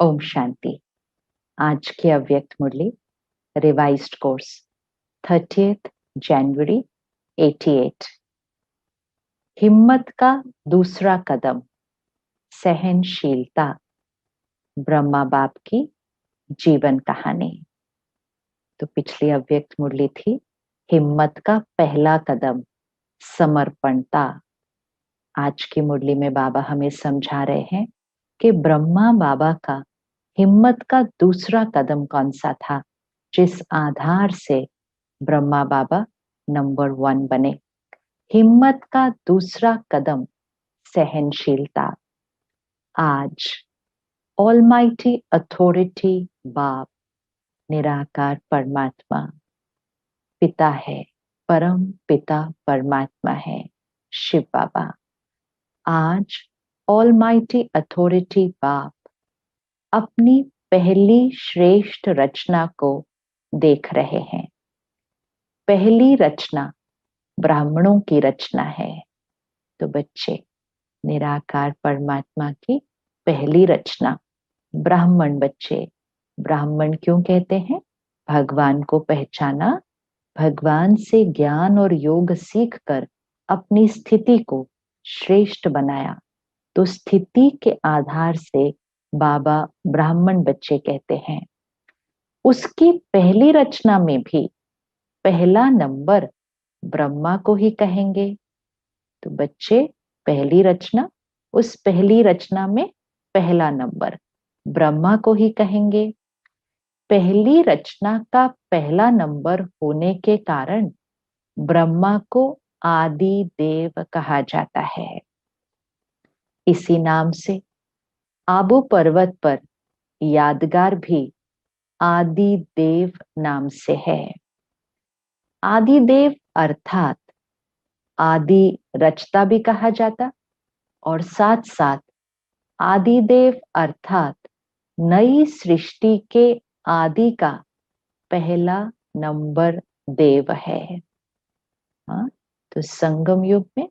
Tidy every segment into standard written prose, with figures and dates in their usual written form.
ओम शांति। आज की अव्यक्त मुरली रिवाइज्ड कोर्स 30th जनवरी 88। हिम्मत का दूसरा कदम, सहनशीलता। ब्रह्मा बाप की जीवन कहानी। तो पिछली अव्यक्त मुरली थी हिम्मत का पहला कदम, समर्पणता। आज की मुरली में बाबा हमें समझा रहे हैं कि ब्रह्मा बाबा का हिम्मत का दूसरा कदम कौन सा था, जिस आधार से ब्रह्मा बाबा नंबर 1 बने। हिम्मत का दूसरा कदम, सहनशीलता। आज ऑलमाइटी अथॉरिटी बाप, निराकार परमात्मा पिता है, परम पिता परमात्मा है, शिव बाबा। आज ऑलमाइटी अथॉरिटी बाप अपनी पहली श्रेष्ठ रचना को देख रहे हैं। पहली रचना ब्राह्मणों की रचना है। तो बच्चे, निराकार परमात्मा की पहली रचना ब्राह्मण बच्चे। ब्राह्मण क्यों कहते हैं? भगवान को पहचाना, भगवान से ज्ञान और योग सीखकर अपनी स्थिति को श्रेष्ठ बनाया। तो स्थिति के आधार से बाबा ब्राह्मण बच्चे कहते हैं। उसकी पहली रचना में भी पहला नंबर ब्रह्मा को ही कहेंगे। तो बच्चे, पहली रचना, उस पहली रचना में पहला नंबर ब्रह्मा को ही कहेंगे। पहली रचना का पहला नंबर होने के कारण ब्रह्मा को आदि देव कहा जाता है। इसी नाम से आबू पर्वत पर यादगार भी आदि देव नाम से है। आदि देव अर्थात आदि रचता भी कहा जाता, और साथ साथ आदिदेव अर्थात नई सृष्टि के आदि का पहला नंबर देव है। हाँ, तो संगम युग में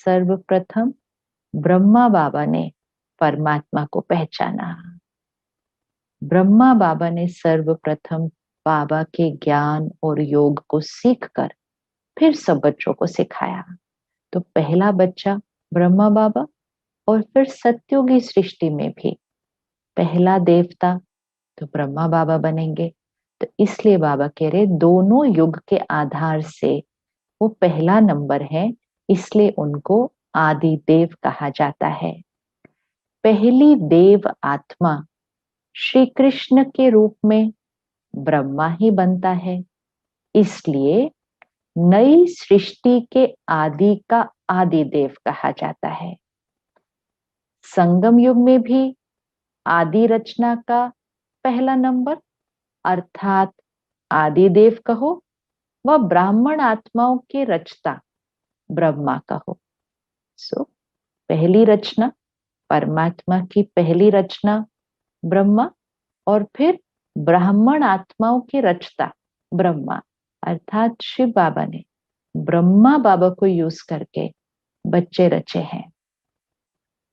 सर्वप्रथम ब्रह्मा बाबा ने परमात्मा को पहचाना। ब्रह्मा बाबा ने सर्वप्रथम बाबा के ज्ञान और योग को सीखकर फिर सब बच्चों को सिखाया। तो पहला बच्चा ब्रह्मा बाबा, और फिर सत्युगी सृष्टि में भी पहला देवता तो ब्रह्मा बाबा बनेंगे। तो इसलिए बाबा कह रहे दोनों युग के आधार से वो पहला नंबर है, इसलिए उनको आदि देव कहा जाता है। पहली देव आत्मा श्री कृष्ण के रूप में ब्रह्मा ही बनता है, इसलिए नई सृष्टि के आदि का आदि देव कहा जाता है। संगम युग में भी आदि रचना का पहला नंबर अर्थात आदि देव कहो, वह ब्राह्मण आत्माओं के रचता ब्रह्मा कहो। सो पहली रचना परमात्मा की पहली रचना ब्रह्मा, और फिर ब्राह्मण आत्माओं के रचता ब्रह्मा अर्थात शिव बाबा ने ब्रह्मा बाबा को यूज करके बच्चे रचे हैं।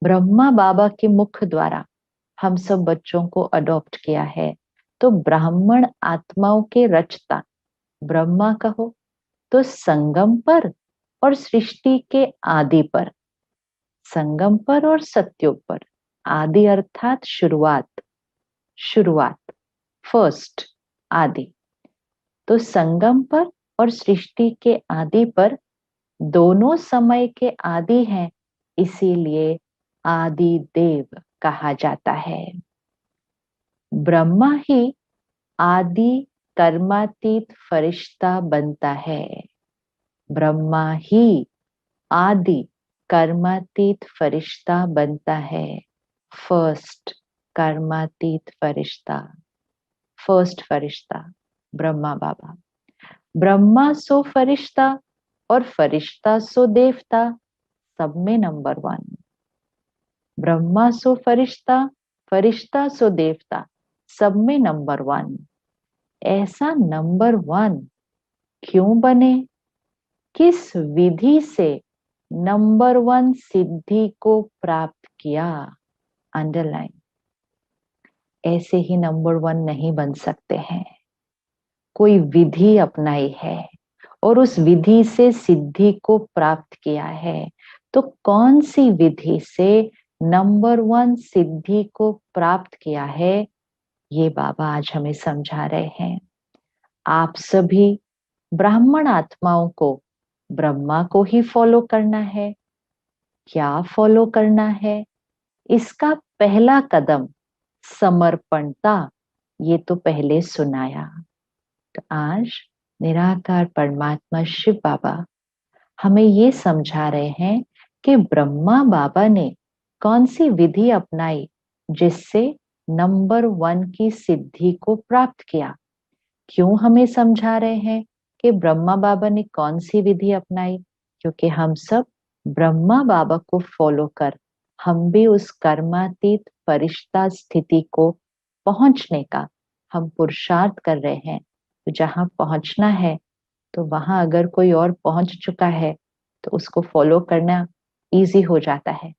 ब्रह्मा बाबा के मुख द्वारा हम सब बच्चों को अडॉप्ट किया है। तो ब्राह्मण आत्माओं के रचता ब्रह्मा कहो, तो संगम पर और सृष्टि के आदि पर, संगम पर और सत्युग पर, आदि अर्थात शुरुआत, शुरुआत फर्स्ट, आदि। तो संगम पर और सृष्टि के आदि पर दोनों समय के आदि हैं, इसीलिए आदि देव कहा जाता है। ब्रह्मा ही आदि कर्मातीत फरिश्ता बनता है। ब्रह्मा ही आदि कर्मातीत फरिश्ता बनता है। फर्स्ट कर्मातीत फरिश्ता, फर्स्ट फरिश्ता ब्रह्मा बाबा। ब्रह्मा सो फरिश्ता और फरिश्ता सो देवता, सब में नंबर 1। ब्रह्मा सो फरिश्ता, फरिश्ता सो देवता, सब में नंबर 1। ऐसा नंबर 1 क्यों बने? किस विधि से नंबर 1 सिद्धि को प्राप्त किया? अंडरलाइन। ऐसे ही नंबर 1 नहीं बन सकते हैं। कोई विधि अपनाई है और उस विधि से सिद्धि को प्राप्त किया है। तो कौन सी विधि से नंबर 1 सिद्धि को प्राप्त किया है, ये बाबा आज हमें समझा रहे हैं। आप सभी ब्राह्मण आत्माओं को ब्रह्मा को ही फॉलो करना है। क्या फॉलो करना है? इसका पहला कदम समर्पणता, ये तो पहले सुनाया। तो आज निराकार परमात्मा शिव बाबा हमें ये समझा रहे हैं कि ब्रह्मा बाबा ने कौन सी विधि अपनाई जिससे नंबर 1 की सिद्धि को प्राप्त किया। क्यों हमें समझा रहे हैं कि ब्रह्मा बाबा ने कौन सी विधि अपनाई? क्योंकि हम सब ब्रह्मा बाबा को फॉलो कर हम भी उस कर्मातीत फरिश्ता स्थिति को पहुंचने का हम पुरुषार्थ कर रहे हैं। तो जहां पहुंचना है, तो वहां अगर कोई और पहुंच चुका है तो उसको फॉलो करना इजी हो जाता है।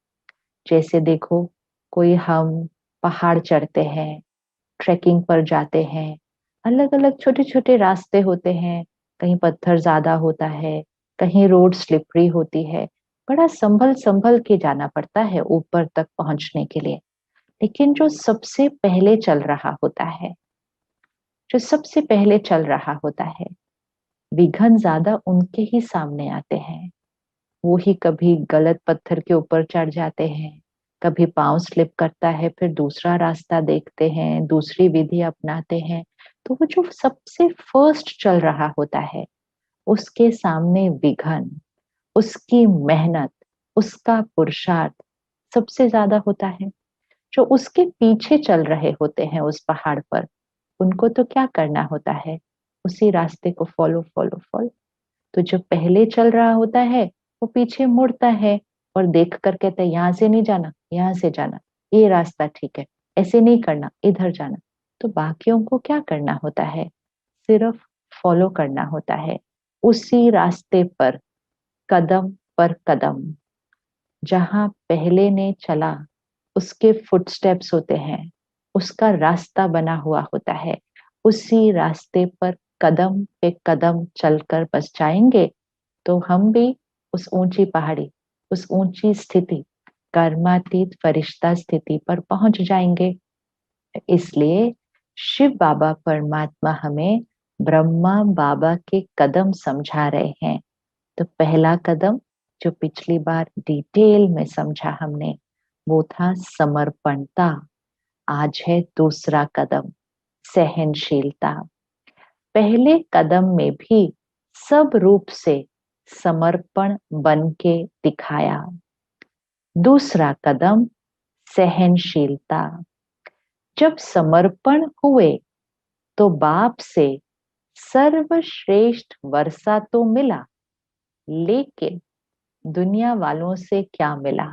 जैसे देखो, कोई हम पहाड़ चढ़ते हैं, ट्रैकिंग पर जाते हैं, अलग अलग छोटे छोटे रास्ते होते हैं, कहीं पत्थर ज्यादा होता है, कहीं रोड स्लिपरी होती है, बड़ा संभल संभल के जाना पड़ता है ऊपर तक पहुंचने के लिए। लेकिन जो सबसे पहले चल रहा होता है, जो सबसे पहले चल रहा होता है, विघ्न ज्यादा उनके ही सामने आते हैं। वो ही कभी गलत पत्थर के ऊपर चढ़ जाते हैं, कभी पांव स्लिप करता है, फिर दूसरा रास्ता देखते हैं, दूसरी विधि अपनाते हैं। तो वो जो सबसे फर्स्ट चल रहा होता है, उसके सामने विघ्न, उसकी मेहनत, उसका पुरुषार्थ सबसे ज्यादा होता है। जो उसके पीछे चल रहे होते हैं उस पहाड़ पर, उनको तो क्या करना होता है? उसी रास्ते को फॉलो फॉलो फॉलो। तो जो पहले चल रहा होता है, वो पीछे मुड़ता है और देख कर कहता है यहाँ से नहीं जाना, यहाँ से जाना, ये रास्ता ठीक है, ऐसे नहीं करना, इधर जाना। तो बाकियों को क्या करना होता है? सिर्फ फॉलो करना होता है उसी रास्ते पर कदम। जहां पहले ने चला, उसके फुटस्टेप्स होते हैं, उसका रास्ता बना हुआ होता है। उसी रास्ते पर कदम पे कदम चलकर बस जाएंगे, तो हम भी उस ऊंची पहाड़ी, उस ऊंची स्थिति, कर्मातीत फरिश्ता स्थिति पर पहुंच जाएंगे। इसलिए शिव बाबा परमात्मा हमें ब्रह्मा बाबा के कदम समझा रहे हैं। तो पहला कदम जो पिछली बार डिटेल में समझा हमने, वो था समर्पणता। आज है दूसरा कदम, सहनशीलता। पहले कदम में भी सब रूप से समर्पण बन के दिखाया। दूसरा कदम सहनशीलता। जब समर्पण हुए तो बाप से सर्वश्रेष्ठ वर्षा तो मिला, लेकिन दुनिया वालों से क्या मिला?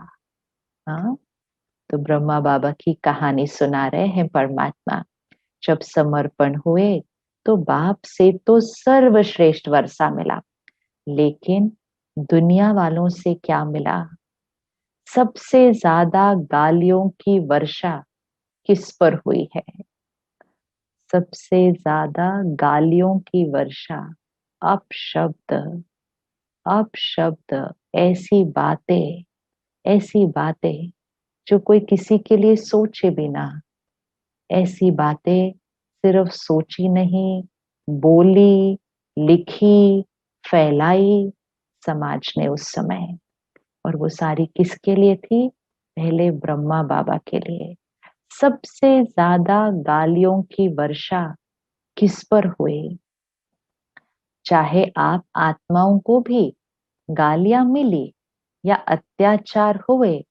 हाँ, तो ब्रह्मा बाबा की कहानी सुना रहे हैं परमात्मा। जब समर्पण हुए तो बाप से तो सर्वश्रेष्ठ वर्षा मिला, लेकिन दुनिया वालों से क्या मिला? सबसे ज्यादा गालियों की वर्षा किस पर हुई है? सबसे ज्यादा गालियों की वर्षा, अपशब्द, अपशब्द, ऐसी बातें जो कोई किसी के लिए सोचे भी ना। ऐसी बातें सिर्फ सोची नहीं, बोली, लिखी, फैलाई समाज ने उस समय। और वो सारी किसके लिए थी? पहले ब्रह्मा बाबा के लिए। सबसे ज्यादा गालियों की वर्षा किस पर हुई? चाहे आप आत्माओं को भी गालियां मिली या अत्याचार हुए,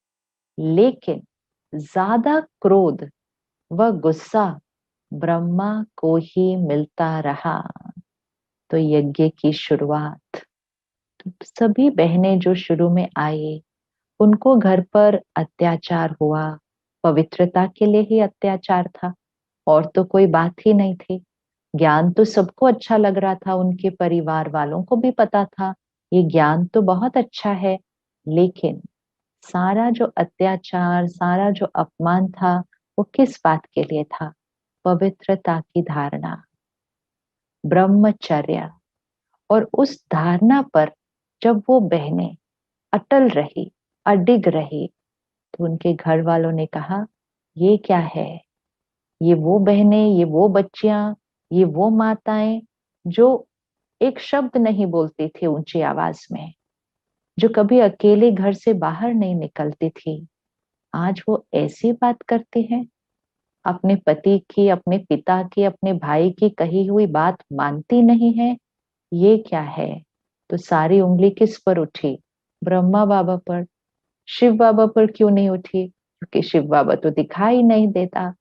लेकिन ज्यादा क्रोध व गुस्सा ब्रह्मा को ही मिलता रहा। तो यज्ञ की शुरुआत, तो सभी बहनें जो शुरू में आई, उनको घर पर अत्याचार हुआ, पवित्रता के लिए ही अत्याचार था, और तो कोई बात ही नहीं थी। ज्ञान तो सबको अच्छा लग रहा था, उनके परिवार वालों को भी पता था ये ज्ञान तो बहुत अच्छा है। लेकिन सारा जो अत्याचार, सारा जो अपमान था, वो किस बात के लिए था? पवित्रता की धारणा, ब्रह्मचर्य, और उस धारणा पर जब वो बहनें अटल रही, अडिग रही, तो उनके घर वालों ने कहा, ये क्या है? ये वो बहनें, ये वो बच्चियां, ये वो माताएं जो एक शब्द नहीं बोलती थी ऊंची आवाज में, जो कभी अकेले घर से बाहर नहीं निकलती थी, आज वो ऐसी बात करती हैं, अपने पति की, अपने पिता की, अपने भाई की कही हुई बात मानती नहीं है। ये क्या है? तो सारी उंगली किस पर उठी? ब्रह्मा बाबा पर। शिव बाबा पर क्यों नहीं उठी? क्योंकि शिव बाबा तो दिखाई नहीं देता।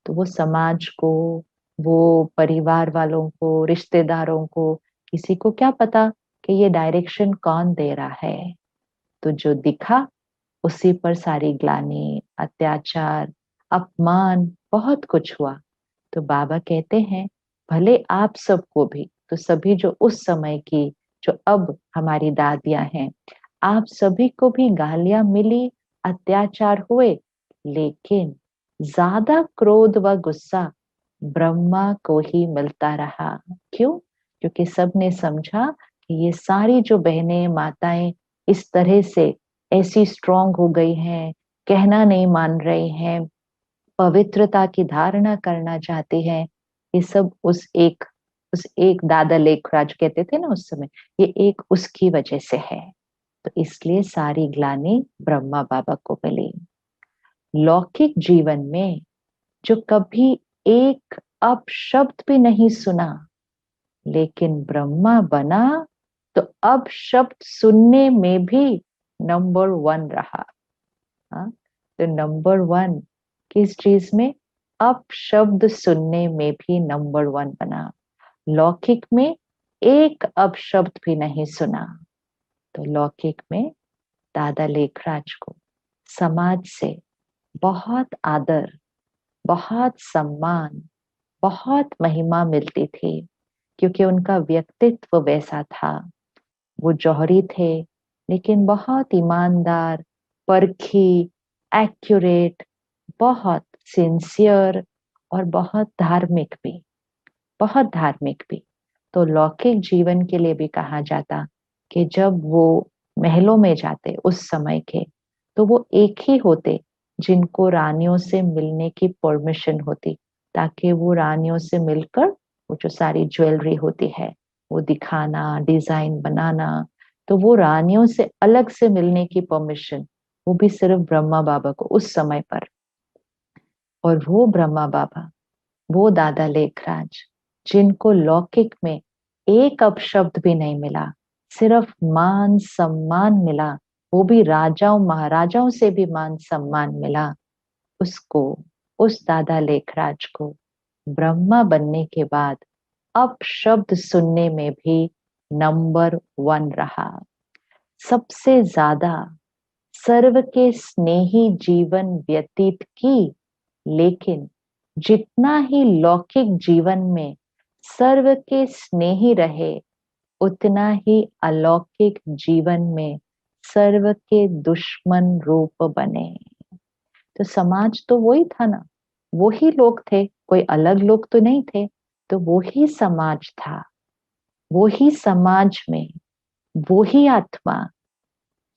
तो वो समाज को, वो परिवार वालों को, रिश्तेदारों को, किसी को क्या पता कि ये डायरेक्शन कौन दे रहा है। तो जो दिखा उसी पर सारी ग्लानि, अत्याचार, अपमान, बहुत कुछ हुआ। तो बाबा कहते हैं, भले आप सबको भी, तो सभी जो उस समय की, जो अब हमारी दादियां हैं, आप सभी को भी गालियां मिली, अत्याचार हुए, लेकिन ज्यादा क्रोध व गुस्सा ब्रह्मा को ही मिलता रहा। क्यों? क्योंकि सबने समझा कि ये सारी जो बहनें, माताएं इस तरह से ऐसी स्ट्रांग हो गई हैं, कहना नहीं मान रही हैं, पवित्रता की धारणा करना चाहती हैं, ये सब उस एक दादा लेखराज कहते थे ना उस समय, ये एक उसकी वजह से है। तो इसलिए सारी ग्लानि ब्रह्मा बाबा को मिली। लौकिक जीवन में जो कभी एक अपशब्द भी नहीं सुना, लेकिन ब्रह्मा बना, तो अब शब्द सुनने में भी नंबर वन रहा। हाँ? तो नंबर वन किस चीज में? अपशब्द सुनने में भी नंबर वन बना। लौकिक में एक अपशब्द भी नहीं सुना। तो लौकिक में दादा लेखराज को समाज से बहुत आदर, बहुत सम्मान, बहुत महिमा मिलती थी, क्योंकि उनका व्यक्तित्व वैसा था। वो जौहरी थे, लेकिन बहुत ईमानदार, परखी, एक्यूरेट, बहुत सिंसियर, और बहुत धार्मिक भी, बहुत धार्मिक भी। तो लौकिक जीवन के लिए भी कहा जाता कि जब वो महलों में जाते उस समय के, तो वो एक ही होते जिनको रानियों से मिलने की परमिशन होती, ताकि वो रानियों से मिलकर वो जो सारी ज्वेलरी होती है वो दिखाना, डिजाइन बनाना। तो वो रानियों से अलग से मिलने की परमिशन वो भी सिर्फ ब्रह्मा बाबा को उस समय पर। और वो ब्रह्मा बाबा, वो दादा लेखराज, जिनको लौकिक में एक अपशब्द भी नहीं मिला, सिर्फ मान सम्मान मिला, वो भी राजाओं महाराजाओं से भी मान सम्मान मिला, उसको, उस दादा लेखराज को ब्रह्मा बनने के बाद अपशब्द सुनने में भी नंबर वन रहा। सबसे ज्यादा सर्व के स्नेही जीवन व्यतीत की, लेकिन जितना ही लौकिक जीवन में सर्व के स्नेही रहे, उतना ही अलौकिक जीवन में सर्व के दुश्मन रूप बने। तो समाज तो वही था ना, वो ही लोग थे, कोई अलग लोग तो नहीं थे। तो वो ही समाज था, वो ही समाज में वो ही आत्मा।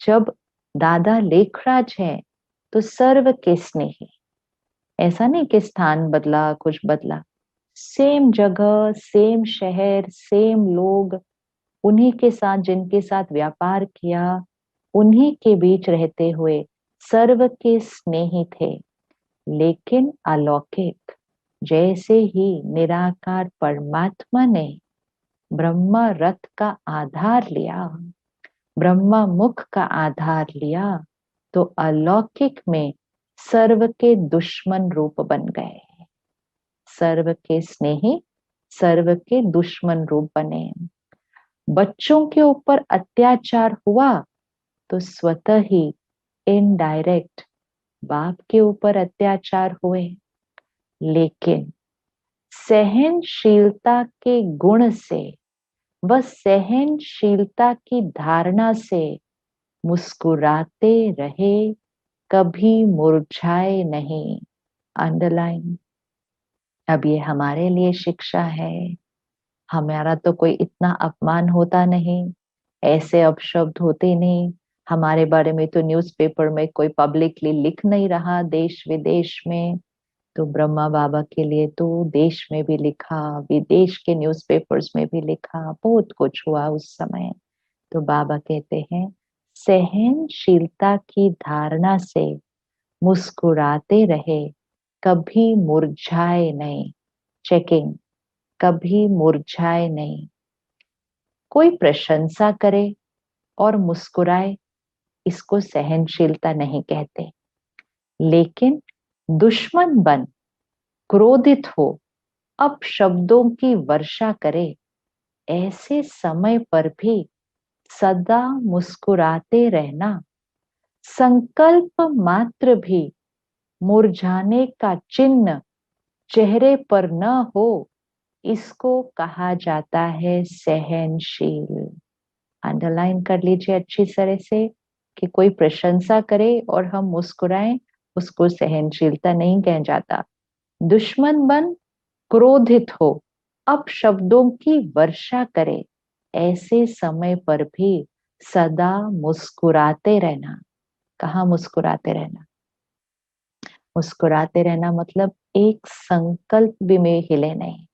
जब दादा लेखराज है तो सर्व के स्नेही, ऐसा नहीं कि स्थान बदला, कुछ बदला, सेम जगह, सेम शहर, सेम लोग, उन्हीं के साथ जिनके साथ व्यापार किया, उन्हीं के बीच रहते हुए सर्व के स्नेही थे, लेकिन अलौकिक। जैसे ही निराकार परमात्मा ने ब्रह्मा रथ का आधार लिया, ब्रह्मा मुख का आधार लिया, तो अलौकिक में सर्व के दुश्मन रूप बन गए, सर्व के स्नेही सर्व के दुश्मन रूप बने। बच्चों के ऊपर अत्याचार हुआ तो स्वतः ही इनडायरेक्ट बाप के ऊपर अत्याचार हुए, लेकिन सहनशीलता के गुण से, व सहनशीलता की धारणा से मुस्कुराते रहे, कभी मुरझाए नहीं। अंडरलाइन। अब ये हमारे लिए शिक्षा है। हमारा तो कोई इतना अपमान होता नहीं, ऐसे अपशब्द होते नहीं। हमारे बारे में तो न्यूज़पेपर में कोई पब्लिकली लिख नहीं रहा, देश विदेश में। तो ब्रह्मा बाबा के लिए तो देश में भी लिखा, विदेश के न्यूज़पेपर्स में भी लिखा, बहुत कुछ हुआ उस समय। तो बाबा कहते हैं, सहनशीलता की धारणा से मुस्कुराते रहे, कभी मुरझाए नहीं। चेकिंग, कभी मुरझाए नहीं। कोई प्रशंसा करे और मुस्कुराए, इसको सहनशीलता नहीं कहते। लेकिन दुश्मन बन क्रोधित हो, अपशब्दों की वर्षा करे, ऐसे समय पर भी सदा मुस्कुराते रहना, संकल्प मात्र भी मुरझाने का चिन्ह चेहरे पर न हो, इसको कहा जाता है सहनशील। अंडरलाइन कर लीजिए अच्छी तरह से कि कोई प्रशंसा करे और हम मुस्कुराएं, उसको सहनशीलता नहीं कहा जाता। दुश्मन बन क्रोधित हो, अपशब्दों की वर्षा करे, ऐसे समय पर भी सदा मुस्कुराते रहना। कहाँ मुस्कुराते रहना? मुस्कुराते रहना मतलब एक संकल्प भी में हिले नहीं।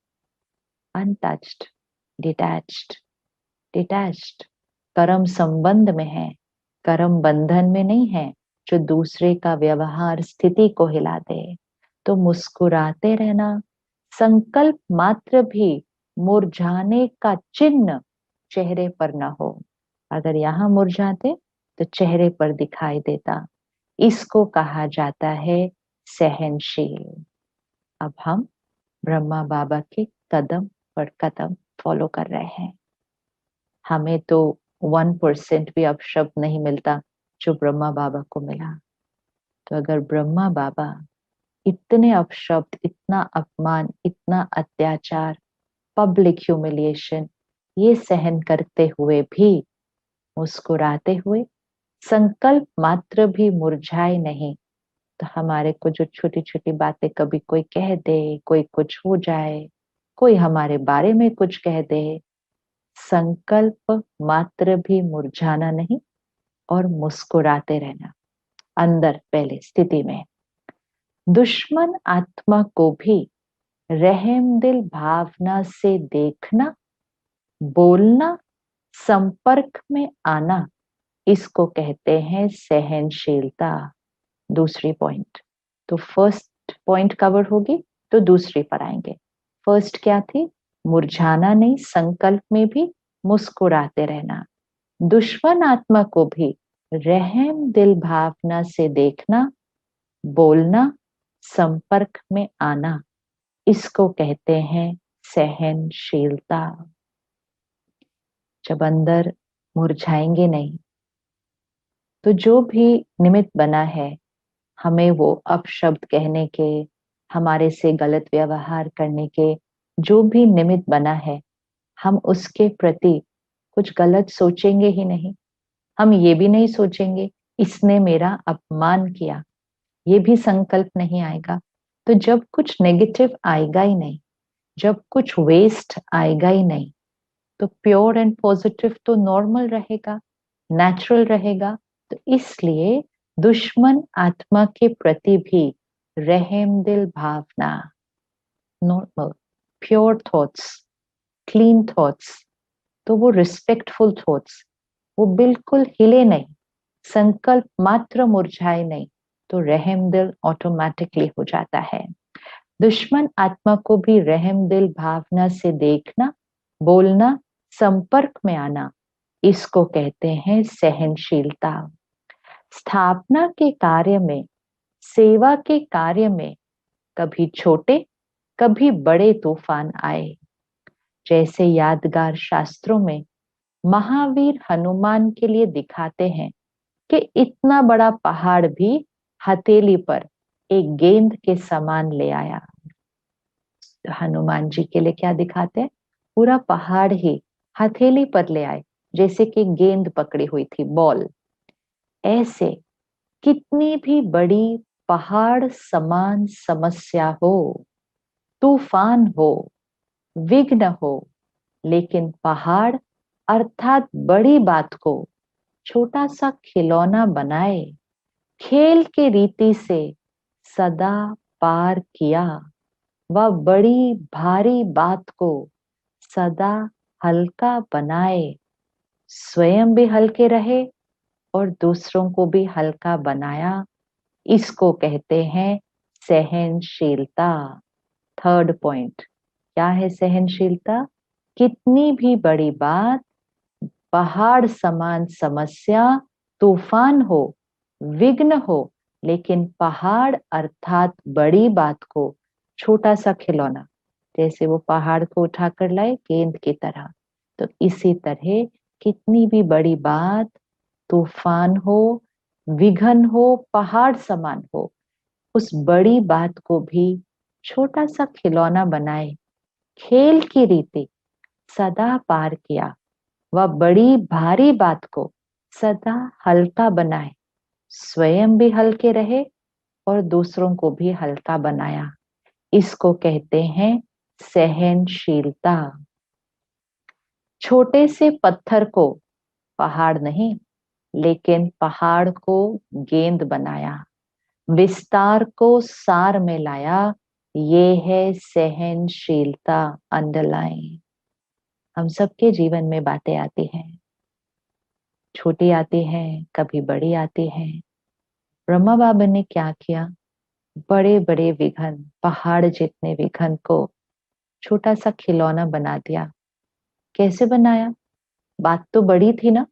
Untouched, detached. डिटैच्ड कर्म संबंध में है, कर्म बंधन में नहीं है जो दूसरे का व्यवहार स्थिति को हिला दे। तो मुस्कुराते रहना, संकल्प मात्र भी मुरझाने का चिन्ह चेहरे पर न हो। अगर यहाँ मुरझाते तो चेहरे पर दिखाई देता। इसको कहा जाता है सहनशील। अब हम ब्रह्मा बाबा के कदम पर कदम फॉलो कर रहे हैं। हमें तो 1% भी अपशब्द नहीं मिलता जो ब्रह्मा बाबा को मिला। तो अगर ब्रह्मा बाबा इतने अपशब्द, इतना अपमान, इतना अत्याचार, पब्लिक ह्यूमिलिएशन ये सहन करते हुए भी मुस्कुराते हुए, संकल्प मात्र भी मुरझाए नहीं, तो हमारे को जो छोटी छोटी बातें कभी कोई कह दे, कोई कुछ हो जाए, कोई हमारे बारे में कुछ कह दे, संकल्प मात्र भी मुरझाना नहीं और मुस्कुराते रहना अंदर पहले स्थिति में। दुश्मन आत्मा को भी रहम दिल भावना से देखना, बोलना, संपर्क में आना, इसको कहते हैं सहनशीलता। दूसरी पॉइंट। तो फर्स्ट पॉइंट कवर होगी तो दूसरी पर आएंगे। फर्स्ट क्या थी? मुरझाना नहीं, संकल्प में भी मुस्कुराते रहना। दुश्मन आत्मा को भी रहम दिल भावना से देखना, बोलना, संपर्क में आना, इसको कहते हैं सहनशीलता। जब अंदर मुरझाएंगे नहीं तो जो भी निमित्त बना है हमें वो अपशब्द कहने के, हमारे से गलत व्यवहार करने के, जो भी निमित्त बना है, हम उसके प्रति कुछ गलत सोचेंगे ही नहीं। हम ये भी नहीं सोचेंगे इसने मेरा अपमान किया, ये भी संकल्प नहीं आएगा। तो जब कुछ नेगेटिव आएगा ही नहीं, जब कुछ वेस्ट आएगा ही नहीं, तो प्योर एंड पॉजिटिव तो नॉर्मल रहेगा, नेचुरल रहेगा। तो इसलिए दुश्मन आत्मा के प्रति भी रहम दिल भावना, normal, pure thoughts, clean thoughts, तो वो रिस्पेक्टफुल थॉट्स, वो बिल्कुल हिले नहीं, संकल्प मात्र मुरझाए नहीं, तो रहम दिल ऑटोमेटिकली हो जाता है। दुश्मन आत्मा को भी रहम दिल भावना से देखना, बोलना, संपर्क में आना, इसको कहते हैं सहनशीलता। स्थापना के कार्य में, सेवा के कार्य में कभी छोटे कभी बड़े तूफान आए। जैसे यादगार शास्त्रों में महावीर हनुमान के लिए दिखाते हैं कि इतना बड़ा पहाड़ भी हथेली पर एक गेंद के समान ले आया। हनुमान जी के लिए क्या दिखाते हैं? पूरा पहाड़ ही हथेली पर ले आए, जैसे कि गेंद पकड़ी हुई थी, बॉल। ऐसे कितनी भी बड़ी पहाड़ समान समस्या हो, तूफान हो, विघ्न हो, लेकिन पहाड़ अर्थात बड़ी बात को छोटा सा खिलौना बनाए, खेल की रीति से सदा पार किया, वह बड़ी भारी बात को सदा हल्का बनाए, स्वयं भी हल्के रहे और दूसरों को भी हल्का बनाया। इसको कहते हैं सहनशीलता। थर्ड पॉइंट क्या है सहनशीलता? कितनी भी बड़ी बात, पहाड़ समान समस्या, तूफान हो, विघ्न हो, लेकिन पहाड़ अर्थात बड़ी बात को छोटा सा खिलौना, जैसे वो पहाड़ को उठाकर लाए गेंद की तरह, तो इसी तरह कितनी भी बड़ी बात, तूफान हो, विघन हो, पहाड़ समान हो, उस बड़ी बात को भी छोटा सा खिलौना बनाए, खेल की रीति सदा पार किया, वह बड़ी भारी बात को सदा हल्का बनाए, स्वयं भी हल्के रहे और दूसरों को भी हल्का बनाया। इसको कहते हैं सहनशीलता। छोटे से पत्थर को पहाड़ नहीं, लेकिन पहाड़ को गेंद बनाया, विस्तार को सार में लाया, ये है सहनशीलता। अंडरलाइन। हम सबके जीवन में बातें आती हैं, छोटी आती हैं, कभी बड़ी आती हैं। ब्रह्मा बाबा ने क्या किया? बड़े बड़े विघन, पहाड़ जितने विघन को छोटा सा खिलौना बना दिया। कैसे बनाया? बात तो बड़ी थी ना।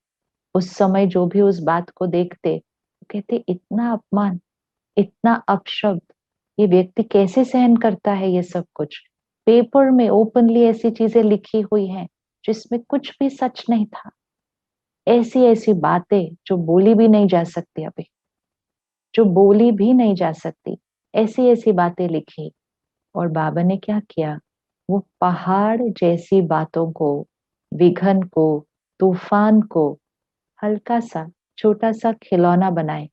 उस समय जो भी उस बात को देखते, वो कहते इतना अपमान, इतना अपशब्द, ये व्यक्ति कैसे सहन करता है ये सब कुछ? पेपर में ओपनली ऐसी चीजें लिखी हुई हैं जिसमें कुछ भी सच नहीं था। ऐसी ऐसी बातें जो बोली भी नहीं जा सकती, अभी जो बोली भी नहीं जा सकती, ऐसी ऐसी बातें लिखी। और बाबा ने क्या किया? वो पहाड़ जैसी बातों को, विघन को, तूफान को हल्का सा छोटा सा खिलौना बनाए,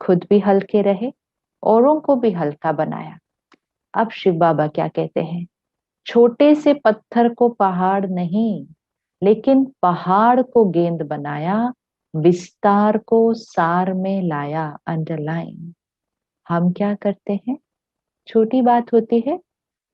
खुद भी हल्के रहे, औरों को भी हल्का बनाया। अब शिव बाबा क्या कहते हैं? छोटे से पत्थर को पहाड़ नहीं, लेकिन पहाड़ को गेंद बनाया, विस्तार को सार में लाया। अंडरलाइन। हम क्या करते हैं? छोटी बात होती है,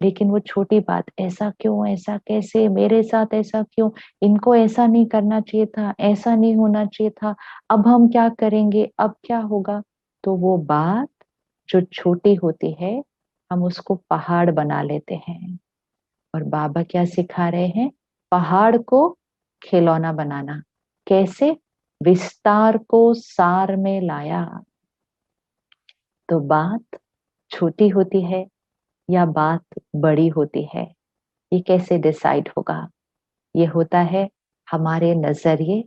लेकिन वो छोटी बात, ऐसा क्यों, ऐसा कैसे, मेरे साथ ऐसा क्यों, इनको ऐसा नहीं करना चाहिए था, ऐसा नहीं होना चाहिए था, अब हम क्या करेंगे, अब क्या होगा? तो वो बात जो छोटी होती है, हम उसको पहाड़ बना लेते हैं। और बाबा क्या सिखा रहे हैं? पहाड़ को खिलौना बनाना। कैसे? विस्तार को सार में लाया। तो बात छोटी होती है या बात बड़ी होती है, ये कैसे डिसाइड होगा? ये होता है हमारे नजरिए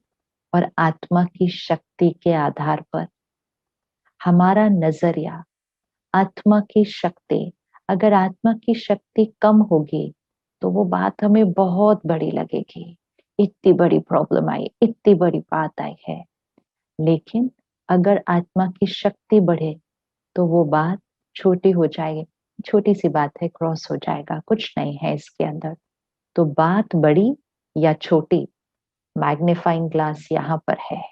और आत्मा की शक्ति के आधार पर। हमारा नजरिया, आत्मा की शक्ति, अगर आत्मा की शक्ति कम होगी तो वो बात हमें बहुत बड़ी लगेगी। इतनी बड़ी प्रॉब्लम आई, इतनी बड़ी बात आई है। लेकिन अगर आत्मा की शक्ति बढ़े तो वो बात छोटी हो जाएगी। छोटी सी बात है, क्रॉस हो जाएगा, कुछ नहीं है इसके अंदर। तो बात बड़ी या छोटी, मैग्नीफाइंग ग्लास यहाँ पर है,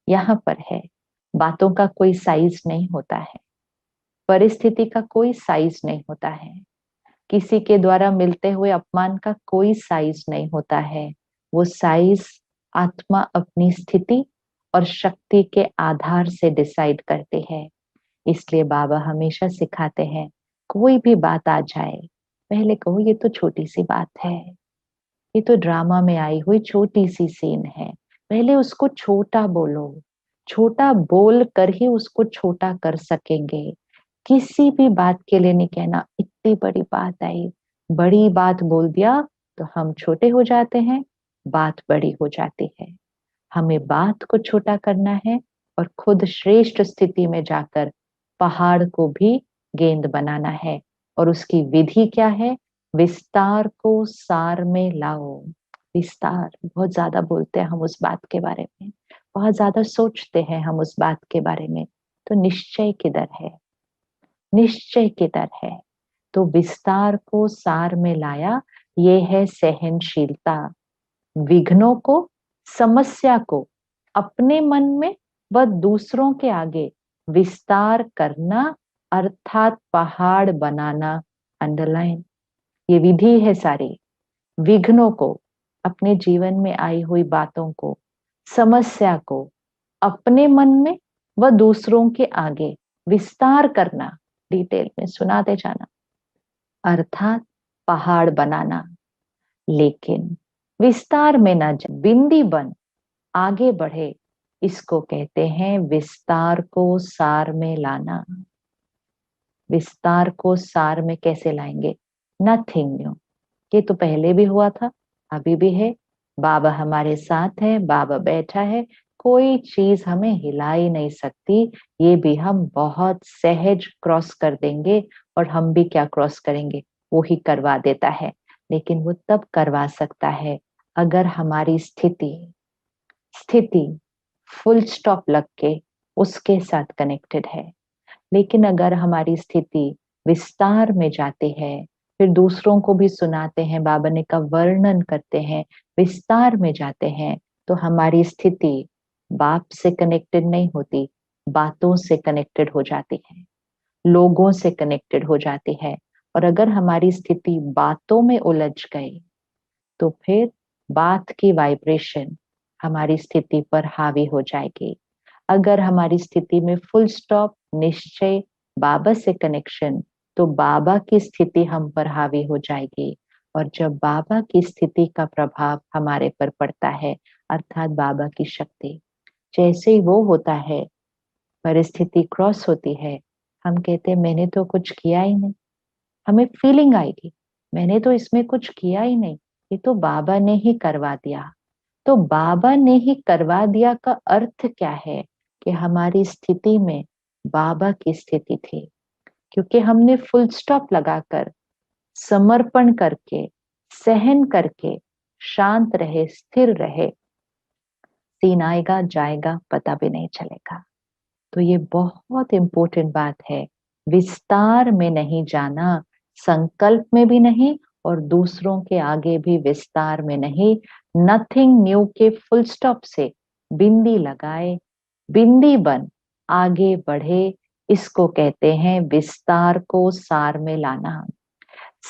यहाँ पर है। बातों का कोई साइज नहीं होता है, परिस्थिति का कोई साइज नहीं होता है, किसी के द्वारा मिलते हुए अपमान का कोई साइज नहीं होता है। वो साइज आत्मा अपनी स्थिति और शक्ति के आधार से डिसाइड करते हैं। इसलिए बाबा हमेशा सिखाते हैं, कोई भी बात आ जाए, पहले कहो ये तो छोटी सी बात है, ये तो ड्रामा में आई हुई छोटी सी सीन है। पहले उसको छोटा बोलो, छोटा बोल कर ही उसको छोटा कर सकेंगे। किसी भी बात के लिए नहीं कहना इतनी बड़ी बात आई, बड़ी बात बोल दिया तो हम छोटे हो जाते हैं, बात बड़ी हो जाती है। हमें बात को छोटा करना है और खुद श्रेष्ठ स्थिति में जाकर पहाड़ को भी गेंद बनाना है। और उसकी विधि क्या है? विस्तार को सार में लाओ। विस्तार, बहुत ज्यादा बोलते हैं हम उस बात के बारे में, बहुत ज्यादा सोचते हैं हम उस बात के बारे में। तो निश्चय किधर है? निश्चय किधर है? तो विस्तार को सार में लाया, ये है सहनशीलता। विघ्नों को, समस्या को अपने मन में व दूसरों के आगे विस्तार करना, अर्थात पहाड़ बनाना। अंडरलाइन, ये विधि है सारी। विघ्नों को, अपने जीवन में आई हुई बातों को, समस्या को अपने मन में व दूसरों के आगे विस्तार करना, डिटेल में सुनाते जाना, अर्थात पहाड़ बनाना। लेकिन विस्तार में न बिंदी बन आगे बढ़े, इसको कहते हैं विस्तार को सार में लाना। विस्तार को सार में कैसे लाएंगे? नथिंग न्यू, ये तो पहले भी हुआ था, अभी भी है। बाबा हमारे साथ है, बाबा बैठा है, कोई चीज हमें हिला ही नहीं सकती। ये भी हम बहुत सहज क्रॉस कर देंगे। और हम भी क्या क्रॉस करेंगे, वो ही करवा देता है। लेकिन वो तब करवा सकता है अगर हमारी स्थिति स्थिति फुल स्टॉप लग के उसके साथ कनेक्टेड है। लेकिन अगर हमारी स्थिति विस्तार में जाती है, फिर दूसरों को भी सुनाते हैं, बाबा ने का वर्णन करते हैं, विस्तार में जाते हैं, तो हमारी स्थिति बाप से कनेक्टेड नहीं होती, बातों से कनेक्टेड हो जाती है, लोगों से कनेक्टेड हो जाती है। और अगर हमारी स्थिति बातों में उलझ गई, तो फिर बात की वाइब्रेशन हमारी स्थिति पर हावी हो जाएगी। अगर हमारी स्थिति में फुल स्टॉप निश्चय, बाबा से कनेक्शन, तो बाबा की स्थिति हम पर हावी हो जाएगी। और जब बाबा की स्थिति का प्रभाव हमारे पर पड़ता है, अर्थात बाबा की शक्ति, जैसे ही वो होता है, परिस्थिति क्रॉस होती है, हम कहते हैं मैंने तो कुछ किया ही नहीं। हमें फीलिंग आएगी मैंने तो इसमें कुछ किया ही नहीं, ये तो बाबा ने ही करवा दिया। तो बाबा ने ही करवा दिया का अर्थ क्या है? कि हमारी स्थिति में बाबा की स्थिति थी, क्योंकि हमने फुल स्टॉप लगाकर, समर्पण करके, सहन करके, शांत रहे, स्थिर रहे, सीन आएगा जाएगा पता भी नहीं चलेगा। तो ये बहुत इंपॉर्टेंट बात है। विस्तार में नहीं जाना, संकल्प में भी नहीं, और दूसरों के आगे भी विस्तार में नहीं। नथिंग न्यू के फुल स्टॉप से बिंदी लगाए, बिंदी बन आगे बढ़े, इसको कहते हैं विस्तार को सार में लाना।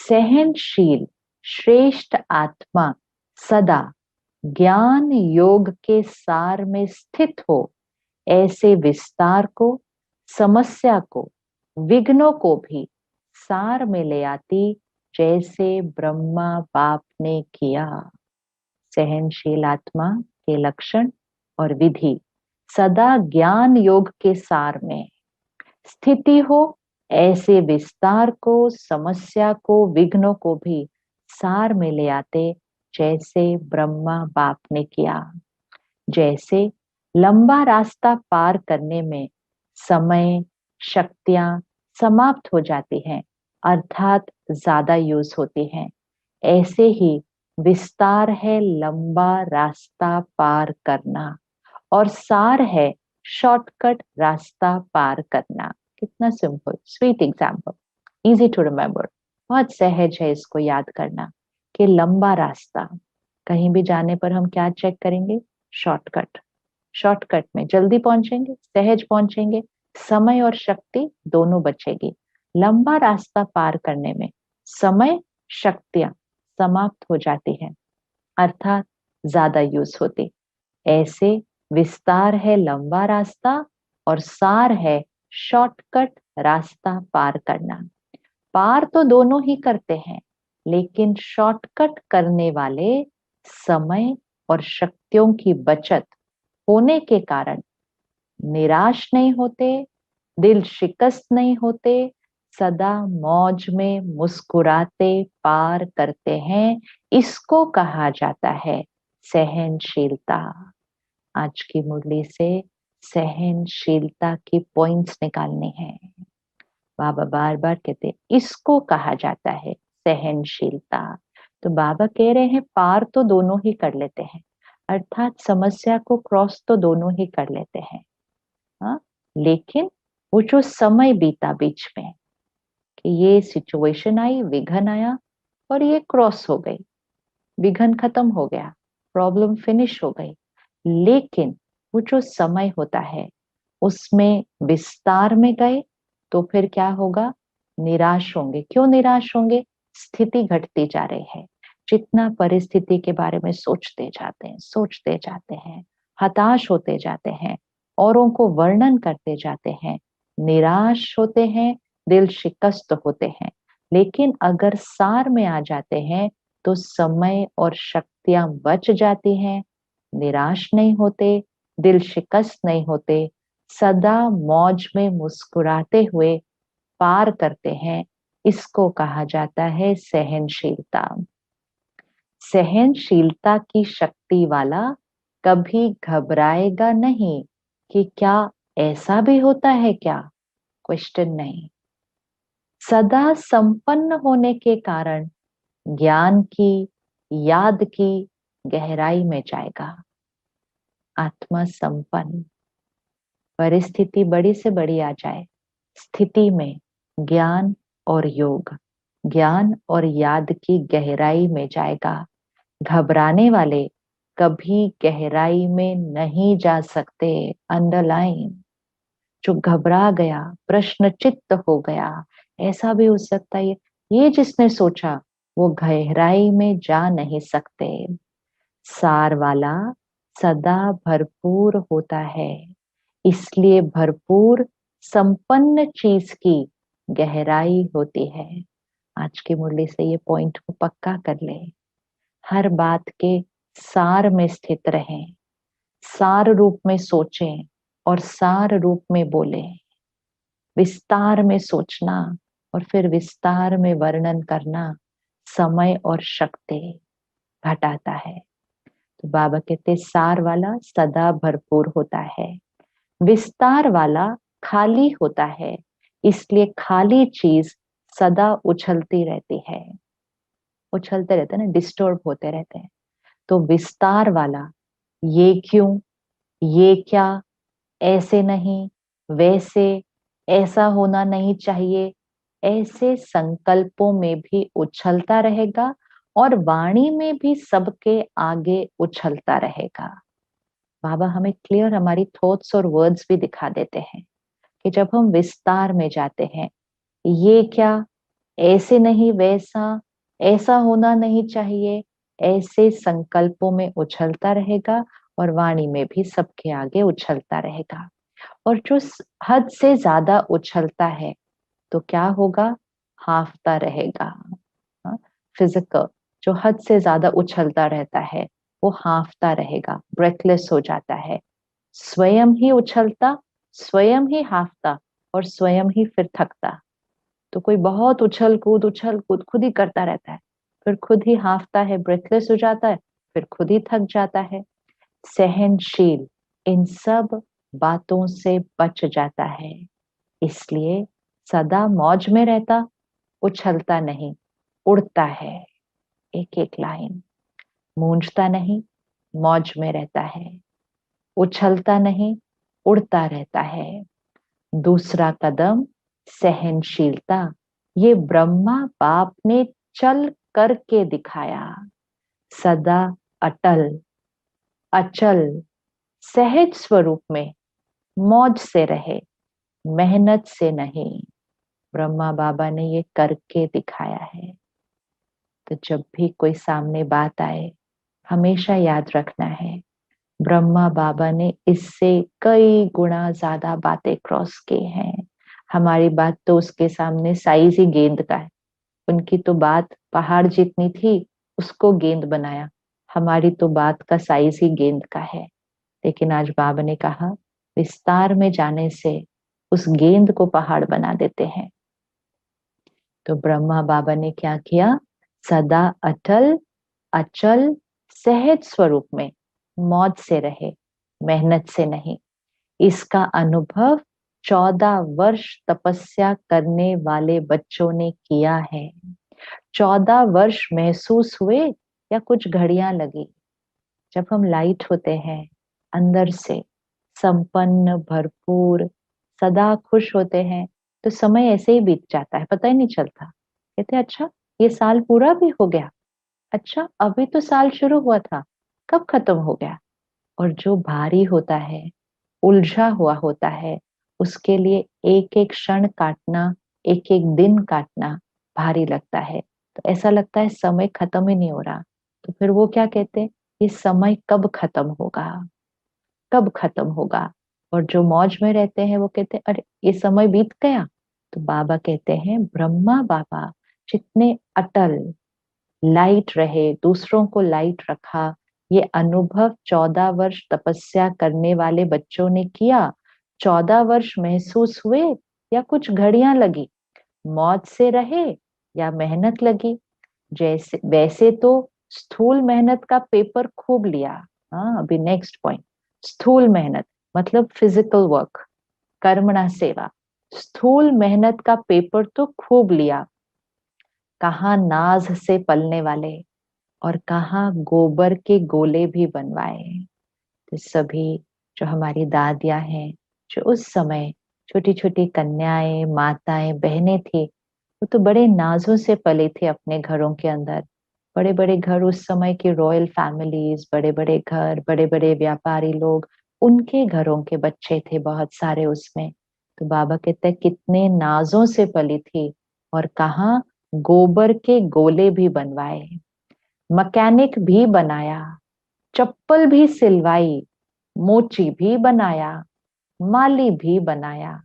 सहनशील श्रेष्ठ आत्मा सदा ज्ञान योग के सार में स्थित हो, ऐसे विस्तार को, समस्या को, विघ्नों को भी सार में ले आती, जैसे ब्रह्मा बाप ने किया। सहनशील आत्मा के लक्षण और विधि, सदा ज्ञान योग के सार में स्थिति हो, ऐसे विस्तार को, समस्या को, विघ्नों को भी सार में ले आते, जैसे ब्रह्मा बाप ने किया। जैसे लंबा रास्ता पार करने में समय, शक्तियां समाप्त हो जाती हैं, अर्थात ज्यादा यूज होती हैं, ऐसे ही विस्तार है लंबा रास्ता पार करना, और सार है शॉर्टकट रास्ता पार करना। कितना simple, sweet example, easy to remember, बहुत सहज है इसको याद करना। कि लंबा रास्ता, कहीं भी जाने पर हम क्या चेक करेंगे? शॉर्टकट। शॉर्टकट में जल्दी पहुंचेंगे, सहज पहुंचेंगे, समय और शक्ति दोनों बचेगी। लंबा रास्ता पार करने में समय, शक्तियां समाप्त हो जाती है, अर्थात ज्यादा यूज होती। ऐसे विस्तार है लंबा रास्ता, और सार है शॉर्टकट रास्ता पार करना। पार तो दोनों ही करते हैं, लेकिन शॉर्टकट करने वाले समय और शक्तियों की बचत होने के कारण निराश नहीं होते, दिल शिकस्त नहीं होते, सदा मौज में मुस्कुराते पार करते हैं। इसको कहा जाता है सहनशीलता। आज की मुरली से सहनशीलता की पॉइंट्स निकालने हैं। बाबा बार बार कहते हैं इसको कहा जाता है सहनशीलता। तो बाबा कह रहे हैं पार तो दोनों ही कर लेते हैं, अर्थात समस्या को क्रॉस तो दोनों ही कर लेते हैं। हाँ, लेकिन वो जो समय बीता बीच में, कि ये सिचुएशन आई, विघन आया और ये क्रॉस हो गई, विघन खत्म हो गया, प्रॉब्लम फिनिश हो गई। लेकिन वो जो समय होता है उसमें विस्तार में गए तो फिर क्या होगा, निराश होंगे। क्यों निराश होंगे? स्थिति घटती जा रही है। जितना परिस्थिति के बारे में सोचते जाते हैं, हताश होते जाते हैं, औरों को वर्णन करते जाते हैं, निराश होते हैं, दिल शिकस्त होते हैं। लेकिन अगर सार में आ जाते हैं तो समय और शक्तियां बच जाती हैं, निराश नहीं होते, दिल शिकस्त नहीं होते, सदा मौज में मुस्कुराते हुए पार करते हैं। इसको कहा जाता है सहनशीलता। सहनशीलता की शक्ति वाला कभी घबराएगा नहीं कि क्या ऐसा भी होता है क्या, क्वेश्चन नहीं। सदा संपन्न होने के कारण ज्ञान की, याद की गहराई में जाएगा। आत्मा संपन्न, परिस्थिति बड़ी से बड़ी आ जाए, स्थिति में ज्ञान और योग, ज्ञान और याद की गहराई में जाएगा। घबराने वाले कभी गहराई में नहीं जा सकते। अंडरलाइन, जो घबरा गया, प्रश्न चित्त हो गया, ऐसा भी हो सकता है ये जिसने सोचा वो गहराई में जा नहीं सकते। सार वाला सदा भरपूर होता है, इसलिए भरपूर संपन्न चीज की गहराई होती है। आज की मुरली से ये पॉइंट को पक्का कर ले। हर बात के सार में स्थित रहें, सार रूप में सोचें और सार रूप में बोलें। विस्तार में सोचना और फिर विस्तार में वर्णन करना समय और शक्ति घटाता है। तो बाबा कहते सार वाला सदा भरपूर होता है, विस्तार वाला खाली होता है, इसलिए खाली चीज सदा उछलती रहती है, उछलते रहते हैं ना, डिस्टर्ब होते रहते हैं। तो विस्तार वाला ये क्यों, ये क्या, ऐसे नहीं, वैसे, ऐसा होना नहीं चाहिए, ऐसे संकल्पों में भी उछलता रहेगा और वाणी में भी सबके आगे उछलता रहेगा। बाबा हमें क्लियर हमारी थॉट्स और वर्ड्स भी दिखा देते हैं कि जब हम विस्तार में जाते हैं, ये क्या, ऐसे नहीं, वैसा, ऐसा होना नहीं चाहिए, ऐसे संकल्पों में उछलता रहेगा और वाणी में भी सबके आगे उछलता रहेगा। और जो हद से ज्यादा उछलता है तो क्या होगा, हाफता रहेगा। फिजिकल, जो हद से ज्यादा उछलता रहता है वो हाफता रहेगा, ब्रेथलेस हो जाता है, स्वयं ही उछलता, स्वयं ही हाफता और स्वयं ही फिर थकता। तो कोई बहुत उछल कूद खुद ही करता रहता है, फिर खुद ही हाफता है, ब्रेथलेस हो जाता है, फिर खुद ही थक जाता है। सहनशील इन सब बातों से बच जाता है, इसलिए सदा मौज में रहता, उछलता नहीं, उड़ता है। एक एक लाइन, मूंझता नहीं, मौज में रहता है, उछलता नहीं, उड़ता रहता है। दूसरा कदम सहनशीलता, ये ब्रह्मा बाप ने चल करके दिखाया। सदा अटल, अचल, सहज स्वरूप में मौज से रहे, मेहनत से नहीं। ब्रह्मा बाबा ने ये करके दिखाया है। तो जब भी कोई सामने बात आए हमेशा याद रखना है, ब्रह्मा बाबा ने इससे कई गुना ज्यादा बातें क्रॉस की हैं। हमारी बात तो उसके सामने साइज ही गेंद का है, उनकी तो बात पहाड़ जितनी थी, उसको गेंद बनाया। हमारी तो बात का साइज ही गेंद का है। लेकिन आज बाबा ने कहा विस्तार में जाने से उस गेंद को पहाड़ बना देते हैं। तो ब्रह्मा बाबा ने क्या किया, सदा अटल, अचल, सहज स्वरूप में मौज से रहे, मेहनत से नहीं। इसका अनुभव 14 वर्ष तपस्या करने वाले बच्चों ने किया है। 14 वर्ष महसूस हुए या कुछ घड़ियां लगी? जब हम लाइट होते हैं, अंदर से संपन्न, भरपूर, सदा खुश होते हैं, तो समय ऐसे ही बीत जाता है, पता ही नहीं चलता। कहते अच्छा ये साल पूरा भी हो गया, अच्छा अभी तो साल शुरू हुआ था, कब खत्म हो गया। और जो भारी होता है, उलझा हुआ होता है, उसके लिए एक एक क्षण काटना, एक एक दिन काटना भारी लगता है। तो ऐसा लगता है समय खत्म ही नहीं हो रहा। तो फिर वो क्या कहते हैं, ये समय कब खत्म होगा, कब खत्म होगा। और जो मौज में रहते हैं वो कहते हैं अरे ये समय बीत गया। तो बाबा कहते हैं ब्रह्मा बाबा जितने अटल लाइट रहे, दूसरों को लाइट रखा, ये अनुभव 14 वर्ष तपस्या करने वाले बच्चों ने किया। 14 वर्ष महसूस हुए या कुछ घड़ियां लगी, मौज से रहे या मेहनत लगी। जैसे वैसे तो स्थूल मेहनत का पेपर खूब लिया। हाँ अभी नेक्स्ट पॉइंट, स्थूल मेहनत मतलब फिजिकल वर्क, कर्मणा सेवा। स्थूल मेहनत का पेपर तो खूब लिया, कहाँ नाज से पलने वाले और कहाँ गोबर के गोले भी बनवाए। तो सभी जो हमारी दादियां हैं, जो उस समय छोटी छोटी कन्याएं, माताएं, बहनें थी, वो तो बड़े नाजों से पले थे अपने घरों के अंदर। बड़े बड़े घर, उस समय की रॉयल फैमिलीज, बड़े बड़े घर, बड़े बड़े व्यापारी लोग, उनके घरों के बच्चे थे बहुत सारे उसमें। तो बाबा कहते हैं कितने नाजों से पली थी, और कहाँ गोबर के गोले भी बनवाए, मैकेनिक भी बनाया, चप्पल भी सिलवाई, मोची भी बनाया, माली भी बनाया।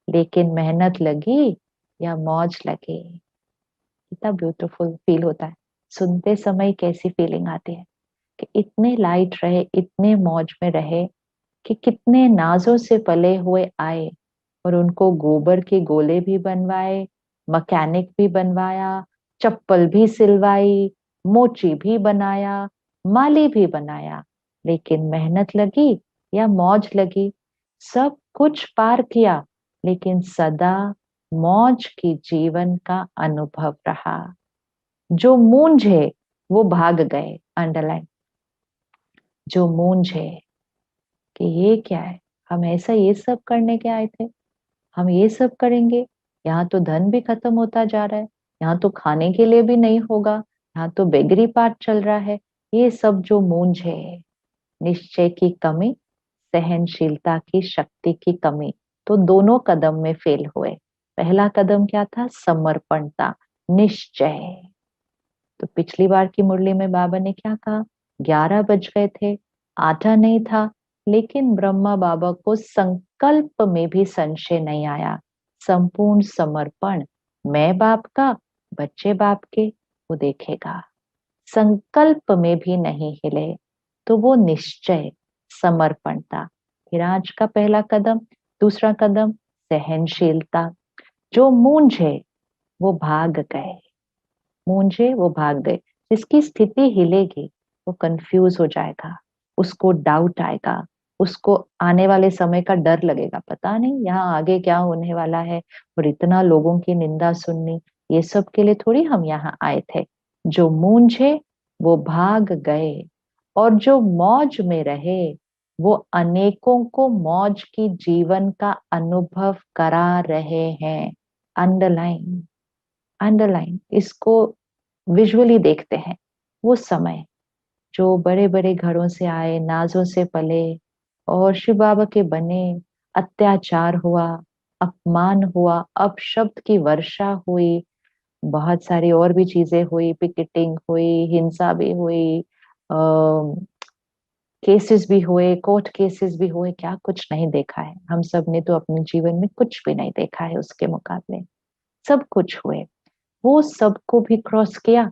लेकिन मेहनत लगी या मौज लगी। कितना ब्यूटीफुल फील होता है सुनते समय, कैसी फीलिंग आती है कि इतने लाइट रहे, इतने मौज में रहे, कि कितने नाजों से पले हुए आए और उनको गोबर के गोले भी बनवाए, मैकेनिक भी बनवाया, चप्पल भी सिलवाई, मोची भी बनाया, माली भी बनाया। लेकिन मेहनत लगी या मौज लगी, सब कुछ पार किया, लेकिन सदा मौज की जीवन का अनुभव रहा। जो मूंझे वो भाग गए, अंडरलाइन, जो मूंझे कि ये क्या है, हम ऐसा ये सब करने के आए थे, हम ये सब करेंगे, यहाँ तो धन भी खत्म होता जा रहा है, यहाँ तो खाने के लिए भी नहीं होगा, यहाँ तो बेगरी पाठ चल रहा है। ये सब जो मूंझ है, निश्चय की कमी, सहनशीलता की शक्ति की कमी, तो दोनों कदम में फेल हुए। पहला कदम क्या था, समर्पणता, निश्चय। तो पिछली बार की मुरली में बाबा ने क्या कहा, 11 बज गए थे, आटा नहीं था, लेकिन ब्रह्मा बाबा को संकल्प में भी संशय नहीं आया। संपूर्ण समर्पण, मैं बाप का, बच्चे बाप के, वो देखेगा। संकल्प में भी नहीं हिले, तो वो निश्चय, समर्पणता। फिर आज का पहला कदम, दूसरा कदम सहनशीलता। जो मूंझे वो भाग गए, मूंझे वो भाग गए। जिसकी स्थिति हिलेगी वो कंफ्यूज हो जाएगा, उसको डाउट आएगा, उसको आने वाले समय का डर लगेगा, पता नहीं यहाँ आगे क्या होने वाला है, और इतना लोगों की निंदा सुननी, ये सब के लिए थोड़ी हम यहाँ आए थे। जो मूंझे वो भाग गए, और जो मौज में रहे वो अनेकों को मौज की जीवन का अनुभव करा रहे हैं। अंडरलाइन, अंडरलाइन इसको विजुअली देखते हैं। वो समय जो बड़े बड़े घरों से आए, नाजों से पले और शिव बाबा के बने, अत्याचार हुआ, अपमान हुआ, अपशब्द की वर्षा हुई, बहुत सारी और भी चीजें हुई, पिकेटिंग हुई, हिंसा भी हुई, केसेस भी हुए, कोर्ट केसेस भी हुए, क्या कुछ नहीं देखा है हम सब ने, तो अपने जीवन में कुछ भी नहीं देखा है उसके मुकाबले। सब कुछ हुए, वो सबको भी क्रॉस किया।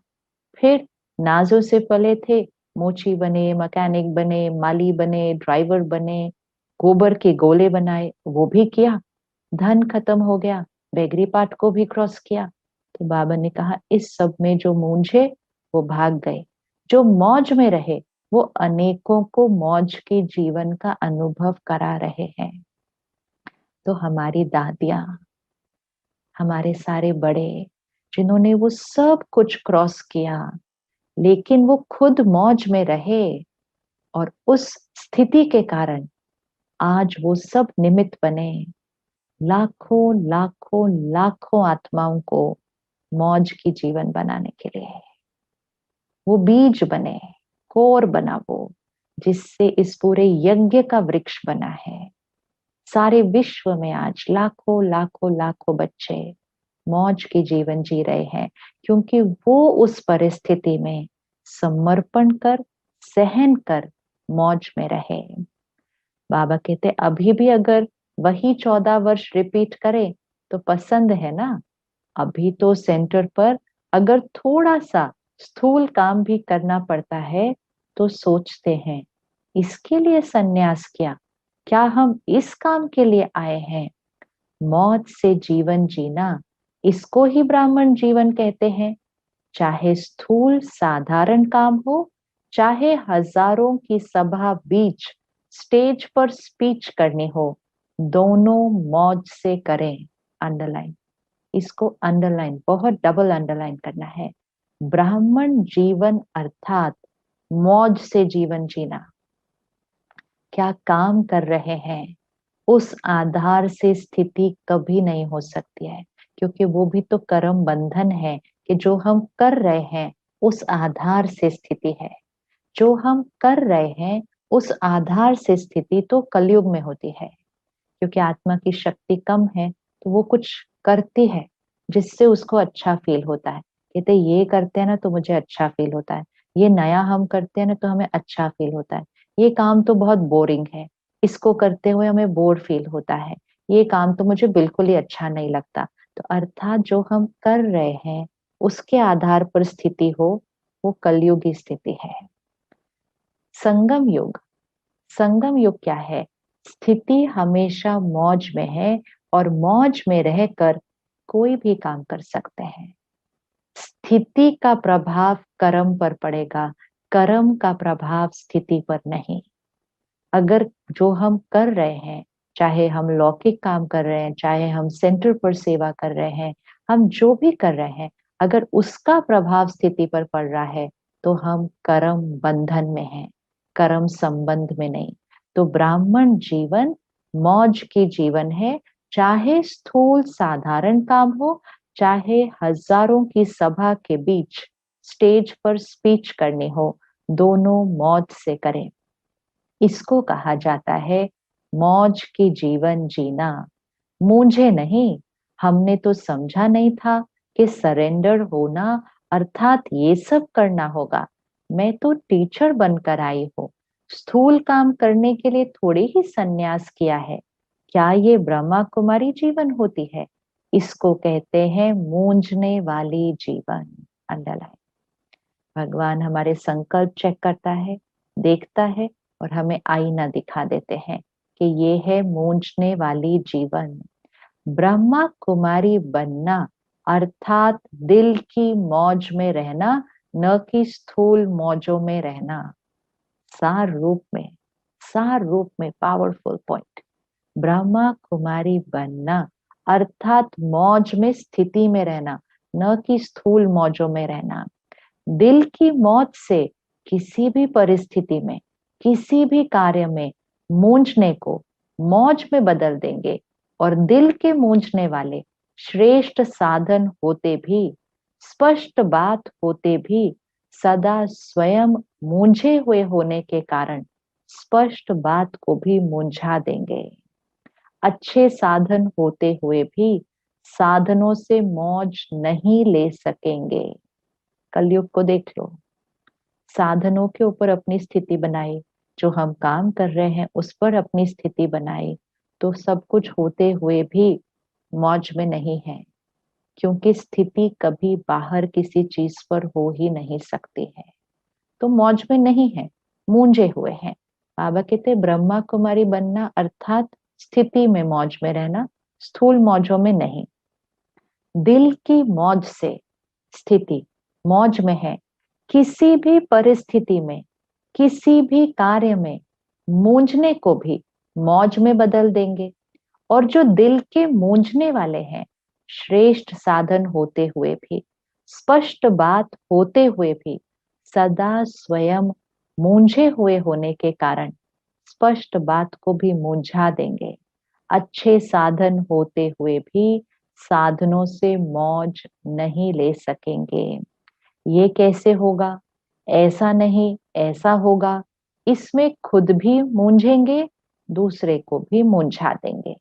फिर नाजों से पले थे, मोची बने, मैकेनिक बने, माली बने, ड्राइवर बने, गोबर के गोले बनाए, वो भी किया। धन खत्म हो गया, बेगरी पाठ को भी क्रॉस किया। तो बाबा ने कहा इस सब में जो मूंझे वो भाग गए, जो मौज में रहे वो अनेकों को मौज के जीवन का अनुभव करा रहे हैं। तो हमारी दादियां, हमारे सारे बड़े, जिन्होंने वो सब कुछ क्रॉस किया, लेकिन वो खुद मौज में रहे, और उस स्थिति के कारण आज वो सब निमित्त बने, लाखों लाखों लाखों आत्माओं को मौज की जीवन बनाने के लिए वो बीज बने, कोर बना वो, जिससे इस पूरे यज्ञ का वृक्ष बना है। सारे विश्व में आज लाखों लाखों लाखों बच्चे मौज की जीवन जी रहे हैं, क्योंकि वो उस परिस्थिति में समर्पण कर, सहन कर मौज में रहे। बाबा कहते अभी भी अगर वही 14 वर्ष रिपीट करे तो पसंद है ना। अभी तो सेंटर पर अगर थोड़ा सा स्थूल काम भी करना पड़ता है तो सोचते हैं इसके लिए सन्यास किया, क्या हम इस काम के लिए आए हैं? मौत से जीवन जीना, इसको ही ब्राह्मण जीवन कहते हैं। चाहे स्थूल साधारण काम हो, चाहे हजारों की सभा बीच स्टेज पर स्पीच करनी हो, दोनों मौज से करें। अंडरलाइन, इसको अंडरलाइन, बहुत डबल अंडरलाइन करना है। ब्राह्मण जीवन अर्थात मौज से जीवन जीना। क्या काम कर रहे हैं उस आधार से स्थिति कभी नहीं हो सकती है, क्योंकि वो भी तो कर्म बंधन है कि जो हम कर रहे हैं उस आधार से स्थिति है। जो हम कर रहे हैं उस आधार से स्थिति तो कलयुग में होती है, क्योंकि आत्मा की शक्ति कम है तो वो कुछ करती है जिससे उसको अच्छा फील होता है। कहते ये करते हैं ना तो मुझे अच्छा फील होता है, ये नया हम करते हैं ना तो हमें अच्छा फील होता है, ये काम तो बहुत बोरिंग है, इसको करते हुए हमें बोर फील होता है, ये काम तो मुझे बिल्कुल ही अच्छा नहीं लगता। तो अर्थात जो हम कर रहे हैं उसके आधार पर स्थिति हो, वो कलयुग की स्थिति है। संगम युग, संगम युग क्या है? स्थिति हमेशा मौज में है और मौज में रहकर कोई भी काम कर सकते हैं। स्थिति का प्रभाव कर्म पर पड़ेगा, कर्म का प्रभाव स्थिति पर नहीं। अगर जो हम कर रहे हैं, चाहे हम लौकिक काम कर रहे हैं, चाहे हम सेंटर पर सेवा कर रहे हैं, हम जो भी कर रहे हैं, अगर उसका प्रभाव स्थिति पर पड़ रहा है तो हम कर्म बंधन में हैं, कर्म संबंध में नहीं। तो ब्राह्मण जीवन मौज की जीवन है, चाहे स्थूल साधारण काम हो, चाहे हजारों की सभा के बीच स्टेज पर स्पीच करनी हो, दोनों मौज से करें। इसको कहा जाता है मौज की जीवन जीना। मुझे नहीं, हमने तो समझा नहीं था कि सरेंडर होना अर्थात ये सब करना होगा। मैं तो टीचर बनकर आई हूँ, स्थूल काम करने के लिए थोड़ी ही सन्यास किया है। क्या ये ब्रह्मा कुमारी जीवन होती है? इसको कहते हैं मूंझने वाली जीवन। अंडरलाइन। भगवान हमारे संकल्प चेक करता है, देखता है और हमें आईना दिखा देते हैं कि ये है मूंझने वाली जीवन। ब्रह्मा कुमारी बनना अर्थात दिल की मौज में रहना, न कि स्थूल मौजों में रहना। सार रूप में, सार रूप में पावरफुल पॉइंट। ब्रह्मा कुमारी बनना अर्थात मौज में स्थिति में रहना, न कि स्थूल मौजों में रहना। दिल की मौज से किसी भी परिस्थिति में, किसी भी कार्य में मूंझने को मौज में बदल देंगे। और दिल के मूंझने वाले श्रेष्ठ साधन होते भी, स्पष्ट बात होते भी, सदा स्वयं मूंझे हुए होने के कारण स्पष्ट बात को भी मूंझा देंगे। अच्छे साधन होते हुए भी साधनों से मौज नहीं ले सकेंगे। कलयुग को देख लो, साधनों के ऊपर अपनी स्थिति बनाई, जो हम काम कर रहे हैं उस पर अपनी स्थिति बनाई, तो सब कुछ होते हुए भी मौज में नहीं है, क्योंकि स्थिति कभी बाहर किसी चीज पर हो ही नहीं सकती है। तो मौज में नहीं है, मूंझे हुए हैं। बाबा कहते ब्रह्मा कुमारी बनना अर्थात स्थिति में मौज में रहना, स्थूल मौजों में नहीं। दिल की मौज से स्थिति मौज में है, किसी भी परिस्थिति में, किसी भी कार्य में मूंझने को भी मौज में बदल देंगे। और जो दिल के मूंझने वाले हैं, श्रेष्ठ साधन होते हुए भी, स्पष्ट बात होते हुए भी, सदा स्वयं मूंझे हुए होने के कारण स्पष्ट बात को भी मूंझा देंगे। अच्छे साधन होते हुए भी साधनों से मौज नहीं ले सकेंगे। ये कैसे होगा? ऐसा नहीं, ऐसा होगा। इसमें खुद भी मूंझेंगे, दूसरे को भी मूंझा देंगे।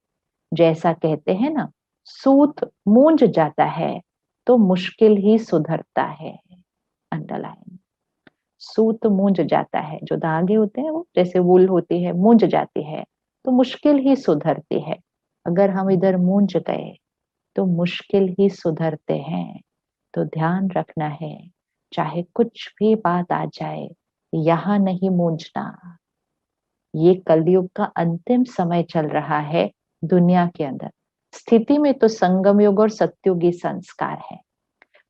जैसा कहते हैं ना, सूत मूंझ जाता है तो मुश्किल ही सुधरता है। अंडरलाइन। सूत मूंझ जाता है, जो धागे होते हैं वो जैसे वूल होती है, मूंझ जाती है तो मुश्किल ही सुधरती है। अगर हम इधर मूंझ गए तो मुश्किल ही सुधरते हैं। तो ध्यान रखना है, चाहे कुछ भी बात आ जाए, यहाँ नहीं मूंझना। ये कलयुग का अंतिम समय चल रहा है दुनिया के अंदर। स्थिति में तो संगम युग और सत्युगी संस्कार है।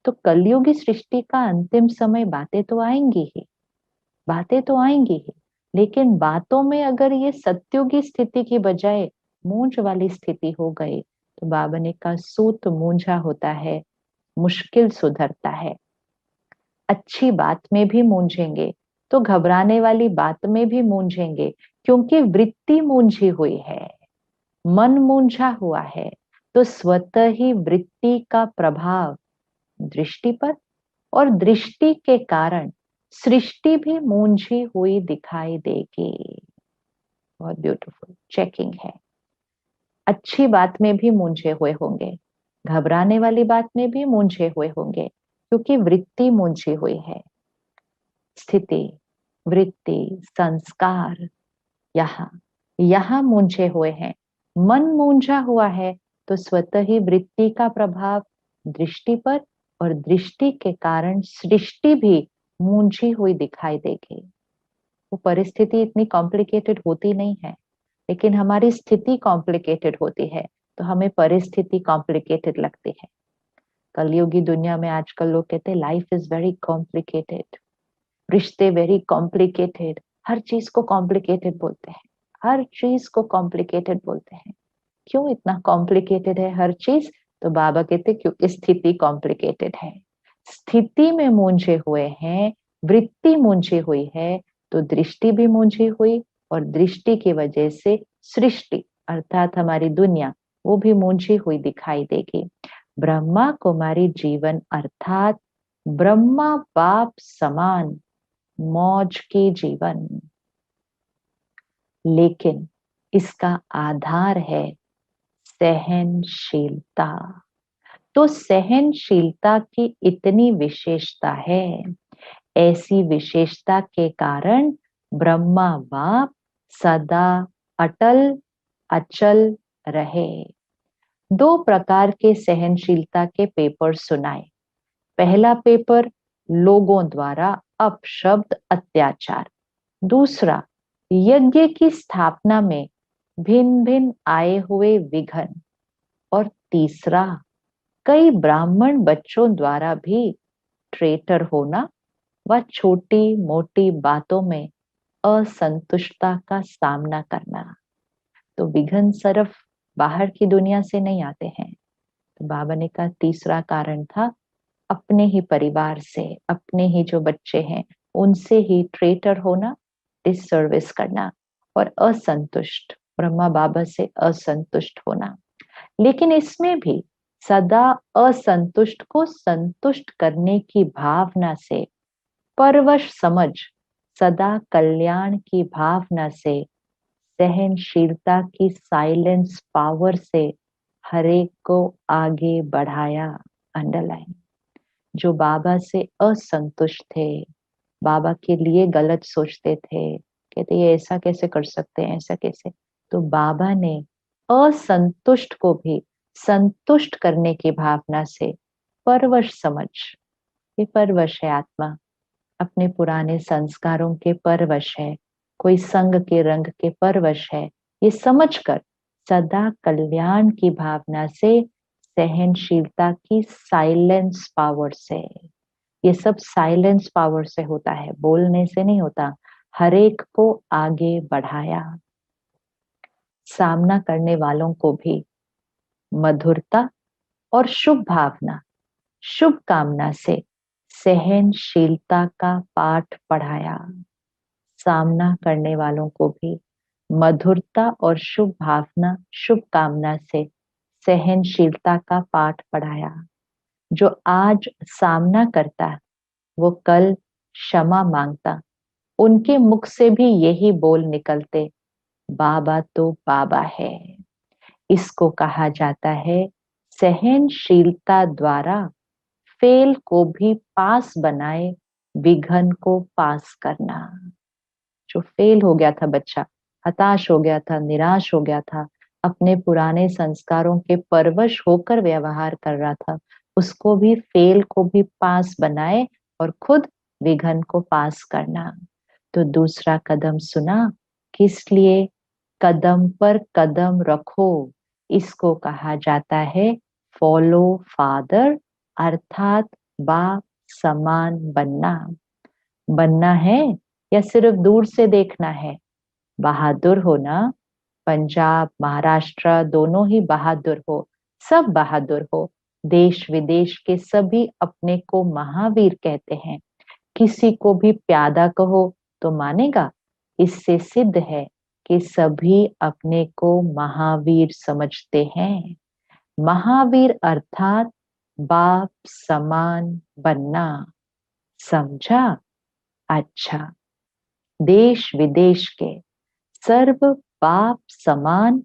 तो कलयुगी सृष्टि का अंतिम समय, बातें तो आएंगी ही, बातें तो आएंगी ही, लेकिन बातों में अगर ये सत्युगी स्थिति की बजाय मूंझ वाली स्थिति हो गई तो बाबा ने कहा सूत मूंझा होता है, मुश्किल सुधरता है। अच्छी बात में भी मूंझेंगे तो घबराने वाली बात में भी मूंझेंगे, क्योंकि वृत्ति मूंझी हुई है, मन मूंझा हुआ है। तो स्वतः ही वृत्ति का प्रभाव दृष्टि पर, और दृष्टि के कारण सृष्टि भी मूंझी हुई दिखाई देगी। बहुत ब्यूटीफुल चेकिंग है। अच्छी बात में भी मूंझे हुए होंगे, घबराने वाली बात में भी मूंझे हुए होंगे, क्योंकि वृत्ति मूंझी हुई है। स्थिति, वृत्ति, संस्कार यहाँ यहाँ मूंझे हुए हैं। मन मूंझा हुआ है तो स्वतः ही वृत्ति का प्रभाव दृष्टि पर, और दृष्टि के कारण सृष्टि भी मूंझी हुई दिखाई देगी। वो परिस्थिति इतनी कॉम्प्लिकेटेड होती नहीं है, लेकिन हमारी स्थिति कॉम्प्लिकेटेड होती है तो हमें परिस्थिति कॉम्प्लिकेटेड लगती है। कलयुगी दुनिया में आजकल लोग कहते हैं लाइफ इज वेरी कॉम्प्लिकेटेड, रिश्ते वेरी कॉम्प्लिकेटेड, हर चीज को कॉम्प्लिकेटेड बोलते हैं, हर चीज को कॉम्प्लिकेटेड बोलते हैं। क्यों इतना कॉम्प्लिकेटेड है हर चीज? तो बाबा कहते क्योंकि स्थिति कॉम्प्लिकेटेड है। स्थिति में मूंझे हुए हैं, वृत्ति मूंझी हुई है, तो दृष्टि भी मूंझी हुई, और दृष्टि की वजह से सृष्टि अर्थात हमारी दुनिया वो भी मूंझी हुई दिखाई देगी। ब्रह्मा कुमारी जीवन अर्थात ब्रह्मा बाप समान मौज की जीवन, लेकिन इसका आधार है सहनशीलता। तो सहनशीलता की इतनी विशेषता है, ऐसी विशेषता के कारण ब्रह्मा बाप सदा अटल अचल रहे। दो प्रकार के सहनशीलता के पेपर सुनाए। पहला पेपर लोगों द्वारा अपशब्द अत्याचार, दूसरा यज्ञ की स्थापना में भिन्न भिन्न आए हुए विघ्न, और तीसरा कई ब्राह्मण बच्चों द्वारा भी ट्रेटर होना व छोटी मोटी बातों में असंतुष्टता का सामना करना। तो विघ्न सिर्फ बाहर की दुनिया से नहीं आते हैं। तो बाबा ने कहा तीसरा कारण था अपने ही परिवार से, अपने ही जो बच्चे हैं उनसे ही ट्रेटर होना, डिससर्विस करना, और असंतुष्ट, ब्रह्मा बाबा से असंतुष्ट होना। लेकिन इसमें भी सदा असंतुष्ट को संतुष्ट करने की भावना से, परवश समझ सदा कल्याण की भावना से, सहनशीलता की साइलेंस पावर से हरेक को आगे बढ़ाया। अंडरलाइन। जो बाबा से असंतुष्ट थे, बाबा के लिए गलत सोचते थे, कहते ये ऐसा कैसे कर सकते हैं, ऐसा कैसे, तो बाबा ने असंतुष्ट को भी संतुष्ट करने की भावना से परवश समझ, ये परवश है आत्मा, अपने पुराने संस्कारों के परवश है, कोई संग के रंग के परवश है, ये समझकर सदा कल्याण की भावना से, सहनशीलता की साइलेंस पावर से, ये सब साइलेंस पावर से होता है, बोलने से नहीं होता, हरेक को आगे बढ़ाया। सामना करने वालों को भी मधुरता और शुभ भावना, शुभ कामना से सहनशीलता का पाठ पढ़ाया। सामना करने वालों को भी मधुरता और शुभ भावना, शुभ कामना से सहनशीलता का पाठ पढ़ाया। जो आज सामना करता वो कल क्षमा मांगता। उनके मुख से भी यही बोल निकलते, बाबा तो बाबा है। इसको कहा जाता है सहनशीलता द्वारा फेल को भी पास बनाए, विघन को पास करना। जो फेल हो गया था बच्चा, हताश हो गया था, निराश हो गया था, अपने पुराने संस्कारों के परवश होकर व्यवहार कर रहा था, उसको भी फेल को भी पास बनाए और खुद विघन को पास करना। तो दूसरा कदम सुना, किस लिए? कदम पर कदम रखो। इसको कहा जाता है फॉलो फादर, अर्थात बाप समान बनना। बनना है या सिर्फ दूर से देखना है? बहादुर हो ना। पंजाब महाराष्ट्र दोनों ही बहादुर हो, सब बहादुर हो। देश विदेश के सभी अपने को महावीर कहते हैं। किसी को भी प्यादा कहो तो मानेगा। इससे सिद्ध है कि सभी अपने को महावीर समझते हैं। महावीर अर्थात बाप समान बनना। समझा? अच्छा। देश विदेश के सर्व बाप समान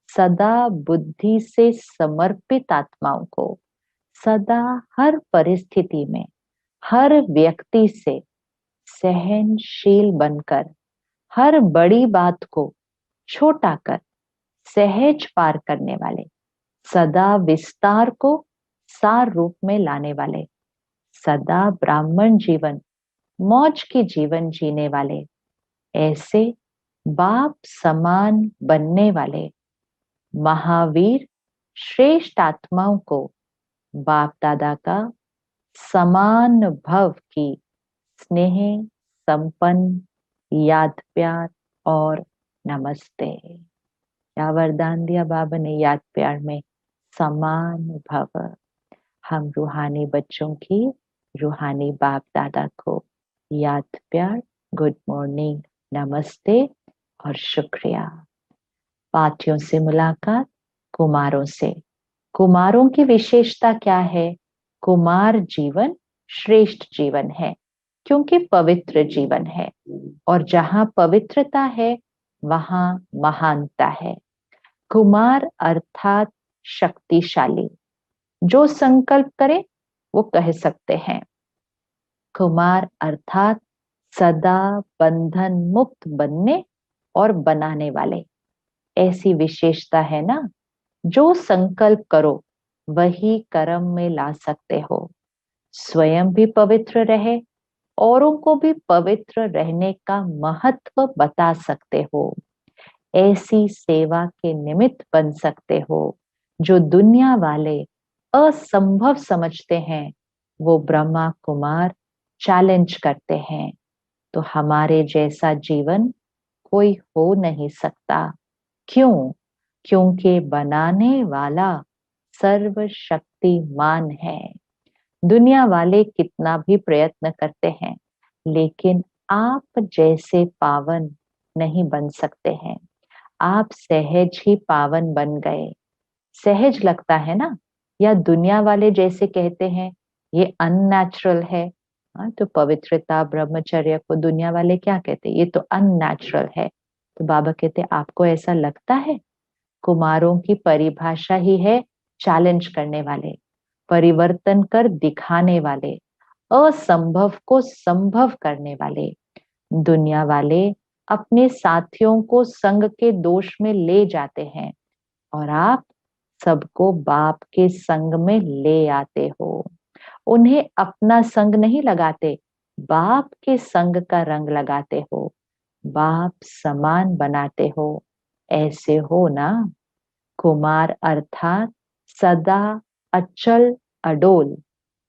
सदा बुद्धि से समर्पित आत्माओं को सदा हर परिस्थिति में हर व्यक्ति से सहनशील बनकर हर बड़ी बात को छोटा कर सहज पार करने वाले, सदा विस्तार को सार रूप में लाने वाले, सदा ब्राह्मण जीवन मौज की जीवन जीने वाले, ऐसे बाप समान बनने वाले महावीर श्रेष्ठ आत्माओं को बाप दादा का समान भव की स्नेह संपन्न याद प्यार और नमस्ते। क्या वरदान दिया बाबा ने याद प्यार में? समान भव। हम रूहानी बच्चों की रूहानी बाप दादा को याद प्यार, गुड मॉर्निंग, नमस्ते और शुक्रिया। पाठियों से मुलाकात, कुमारों से। कुमारों की विशेषता क्या है? कुमार जीवन श्रेष्ठ जीवन है क्योंकि पवित्र जीवन है, और जहां पवित्रता है वहां महानता है। कुमार अर्थात शक्तिशाली, जो संकल्प करे वो कह सकते हैं। कुमार अर्थात सदा बंधन मुक्त बनने और बनाने वाले। ऐसी विशेषता है ना, जो संकल्प करो वही कर्म में ला सकते हो। स्वयं भी पवित्र रहे, औरों को भी पवित्र रहने का महत्व बता सकते हो। ऐसी सेवा के निमित्त बन सकते हो। जो दुनिया वाले असंभव समझते हैं वो ब्रह्मा कुमार चैलेंज करते हैं। तो हमारे जैसा जीवन कोई हो नहीं सकता। क्यों? क्योंकि बनाने वाला सर्वशक्तिमान है। दुनिया वाले कितना भी प्रयत्न करते हैं लेकिन आप जैसे पावन नहीं बन सकते हैं। आप सहज ही पावन बन गए। सहज लगता है ना? या दुनिया वाले जैसे कहते हैं ये अननेचुरल है। हाँ, तो पवित्रता ब्रह्मचर्य को दुनिया वाले क्या कहते हैं? ये तो अननेचुरल है। तो बाबा कहते आपको ऐसा लगता है? कुमारों की परिभाषा ही है चैलेंज करने वाले, परिवर्तन कर दिखाने वाले, असंभव को संभव करने वाले। दुनिया वाले अपने साथियों को संग के दोष में ले जाते हैं और आप सबको बाप के संग में ले आते हो। उन्हें अपना संग नहीं लगाते, बाप के संग का रंग लगाते हो, बाप समान बनाते हो। ऐसे हो ना। कुमार अर्थात सदा अचल अडोल,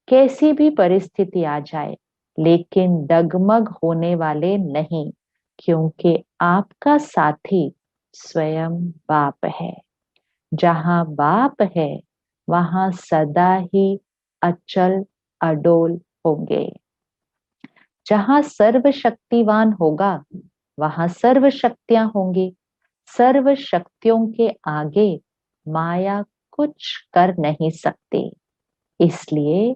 कैसी भी परिस्थिति आ जाए लेकिन डगमग होने वाले नहीं, क्योंकि आपका साथी स्वयं बाप है। जहां बाप है वहां सदा ही अचल अडोल होंगे। जहां सर्वशक्तिवान होगा वहां सर्व शक्तियां होंगी। सर्व शक्तियों के आगे माया कुछ कर नहीं सकती। इसलिए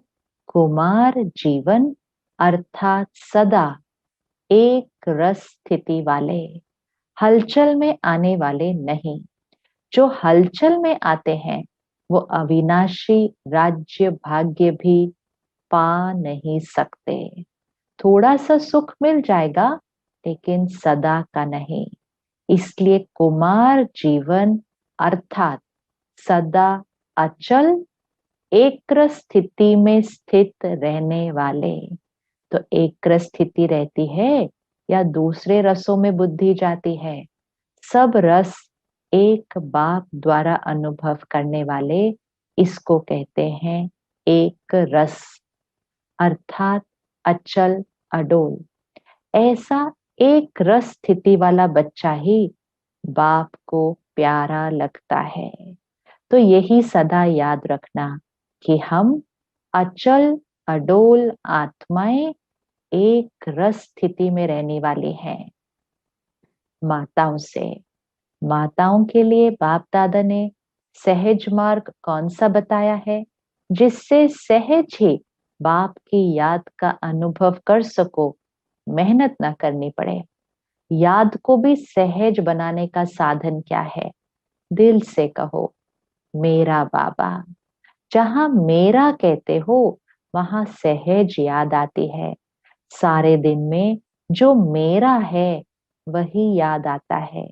कुमार जीवन अर्थात सदा एक रस स्थिति वाले, हलचल में आने वाले नहीं। जो हलचल में आते हैं वो अविनाशी राज्य भाग्य भी पा नहीं सकते। थोड़ा सा सुख मिल जाएगा लेकिन सदा का नहीं। इसलिए कुमार जीवन अर्थात सदा अचल एक्रस स्थिति में स्थित रहने वाले। तो एक्रस स्थिति रहती है या दूसरे रसों में बुद्धि जाती है? सब रस एक बाप द्वारा अनुभव करने वाले इसको कहते हैं एक रस अर्थात अचल अडोल। ऐसा एक रस स्थिति वाला बच्चा ही बाप को प्यारा लगता है। तो यही सदा याद रखना कि हम अचल अडोल आत्माएं एक रस स्थिति में रहने वाली हैं। माताओं के लिए बाप दादा ने सहज मार्ग कौन सा बताया है, जिससे सहज ही बाप की याद का अनुभव कर सको, मेहनत ना करनी पड़े। याद को भी सहज बनाने का साधन क्या है? दिल से कहो मेरा बाबा। जहां मेरा कहते हो वहां सहज याद आती है। सारे दिन में जो मेरा है वही याद आता है।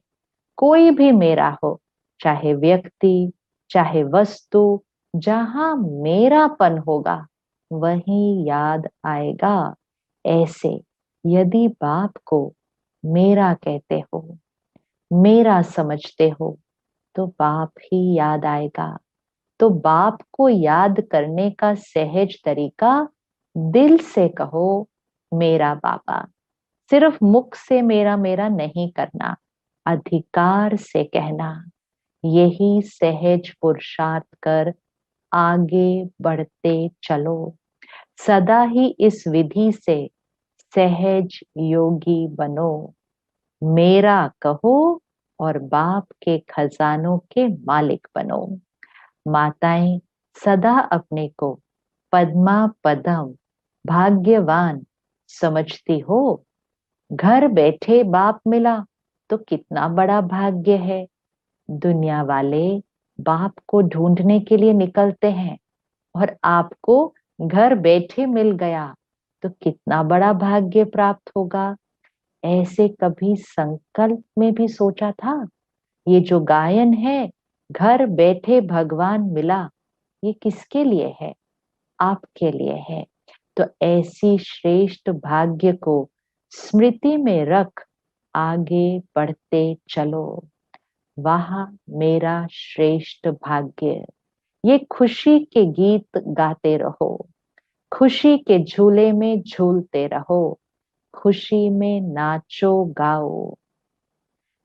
कोई भी मेरा हो, चाहे व्यक्ति चाहे वस्तु, जहां मेरापन होगा वही याद आएगा। ऐसे यदि बाप को मेरा कहते हो, मेरा समझते हो, तो बाप ही याद आएगा। तो बाप को याद करने का सहज तरीका दिल से कहो मेरा बाबा। सिर्फ मुख से मेरा मेरा नहीं करना, अधिकार से कहना। यही सहज पुरुषार्थ कर आगे बढ़ते चलो। सदा ही इस विधि से सहज योगी बनो। मेरा कहो और बाप के खजानों के मालिक बनो। माताएं सदा अपने को पद्मा पदम भाग्यवान समझती हो। घर बैठे बाप मिला तो कितना बड़ा भाग्य है। दुनिया वाले बाप को ढूंढने के लिए निकलते हैं और आपको घर बैठे मिल गया तो कितना बड़ा भाग्य प्राप्त होगा। ऐसे कभी संकल्प में भी सोचा था? ये जो गायन है, घर बैठे भगवान मिला, ये किसके लिए है? आपके लिए है। तो ऐसी श्रेष्ठ भाग्य को स्मृति में रख आगे बढ़ते चलो। वहां मेरा श्रेष्ठ भाग्य। ये खुशी के गीत गाते रहो, खुशी के झूले में झूलते रहो, खुशी में नाचो गाओ।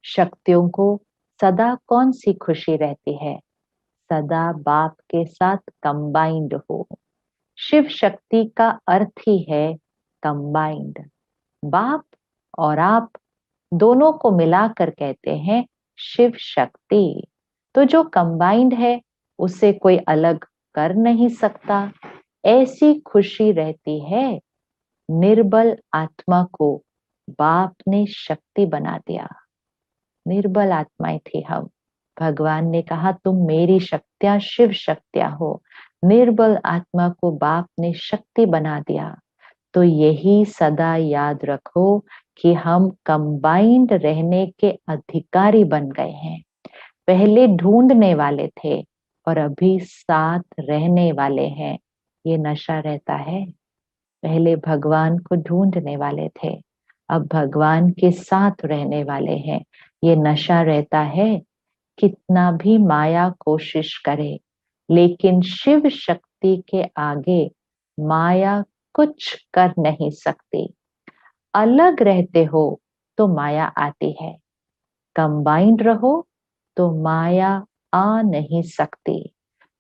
शक्तियों को सदा कौन सी खुशी रहती है? सदा बाप के साथ कंबाइंड हो। शिव शक्ति का अर्थ ही है कंबाइंड। बाप और आप दोनों को मिलाकर कहते हैं शिव शक्ति। तो जो कंबाइंड है उसे कोई अलग कर नहीं सकता। ऐसी खुशी रहती है। निर्बल आत्मा को बाप ने शक्ति बना दिया। निर्बल आत्माएं थी हम। भगवान ने कहा तुम मेरी शक्तियां शिव शक्तियां हो। निर्बल आत्मा को बाप ने शक्ति बना दिया। तो यही सदा याद रखो कि हम कंबाइंड रहने के अधिकारी बन गए हैं। पहले ढूंढने वाले थे और अभी साथ रहने वाले हैं। ये नशा रहता है। पहले भगवान को ढूंढने वाले थे, अब भगवान के साथ रहने वाले हैं। ये नशा रहता है। कितना भी माया कोशिश करे, लेकिन शिव शक्ति के आगे माया कुछ कर नहीं सकती। अलग रहते हो तो माया आती है, कंबाइंड रहो तो माया आ नहीं सकती।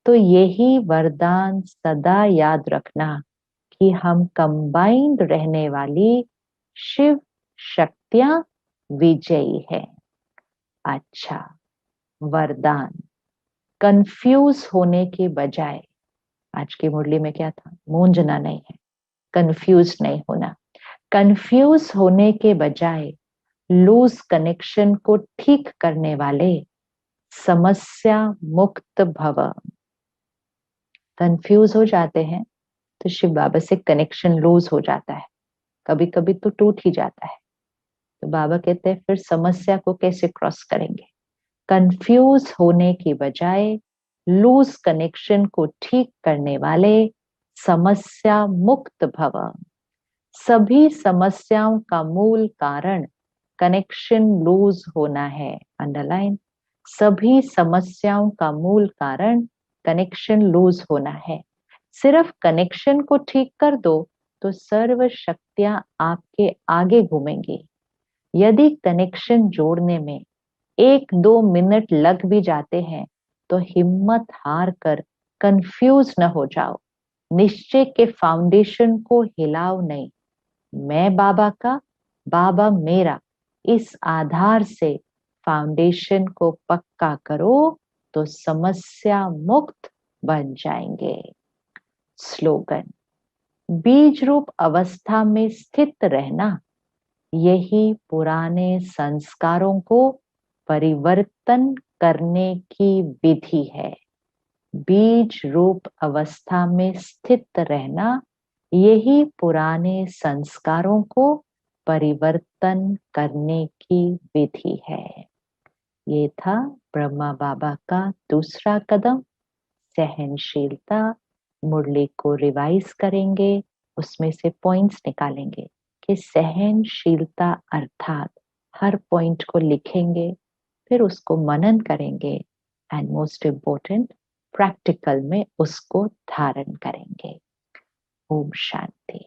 तो यही वरदान सदा याद रखना कि हम कंबाइंड रहने वाली शिव शक्तियां विजयी है। अच्छा, वरदान, कंफ्यूज होने के बजाय, आज की मुरली में क्या था, मूंझना नहीं है, कंफ्यूज नहीं होना, कंफ्यूज होने के बजाय लूज कनेक्शन को ठीक करने वाले समस्या मुक्त भव। कंफ्यूज हो जाते हैं तो शिव बाबा से कनेक्शन लूज हो जाता है, कभी कभी तो टूट ही जाता है। तो बाबा कहते हैं फिर समस्या को कैसे क्रॉस करेंगे, कंफ्यूज होने की बजाय लूज कनेक्शन को ठीक करने वाले समस्या मुक्त भव। सभी समस्याओं का मूल कारण कनेक्शन लूज होना है, अंडरलाइन, सभी समस्याओं का मूल कारण कनेक्शन लूज होना है। सिर्फ कनेक्शन को ठीक कर दो तो सर्व शक्तियां आपके आगे घूमेंगी। यदि कनेक्शन जोड़ने में 1-2 मिनट लग भी जाते हैं तो हिम्मत हार कर कंफ्यूज न हो जाओ, निश्चय के फाउंडेशन को हिलाओ नहीं, मैं बाबा का, बाबा मेरा, इस आधार से फाउंडेशन को पक्का करो तो समस्या मुक्त बन जाएंगे। स्लोगन, बीज रूप अवस्था में स्थित रहना यही पुराने संस्कारों को परिवर्तन करने की विधि है। बीज रूप अवस्था में स्थित रहना यही पुराने संस्कारों को परिवर्तन करने की विधि है। ये था ब्रह्मा बाबा का दूसरा कदम, सहनशीलता। मुरली को रिवाइज करेंगे, उसमें से पॉइंट्स निकालेंगे कि सहनशीलता अर्थात हर पॉइंट को लिखेंगे, फिर उसको मनन करेंगे एंड मोस्ट इम्पोर्टेंट प्रैक्टिकल में उसको धारण करेंगे। ओम शांति।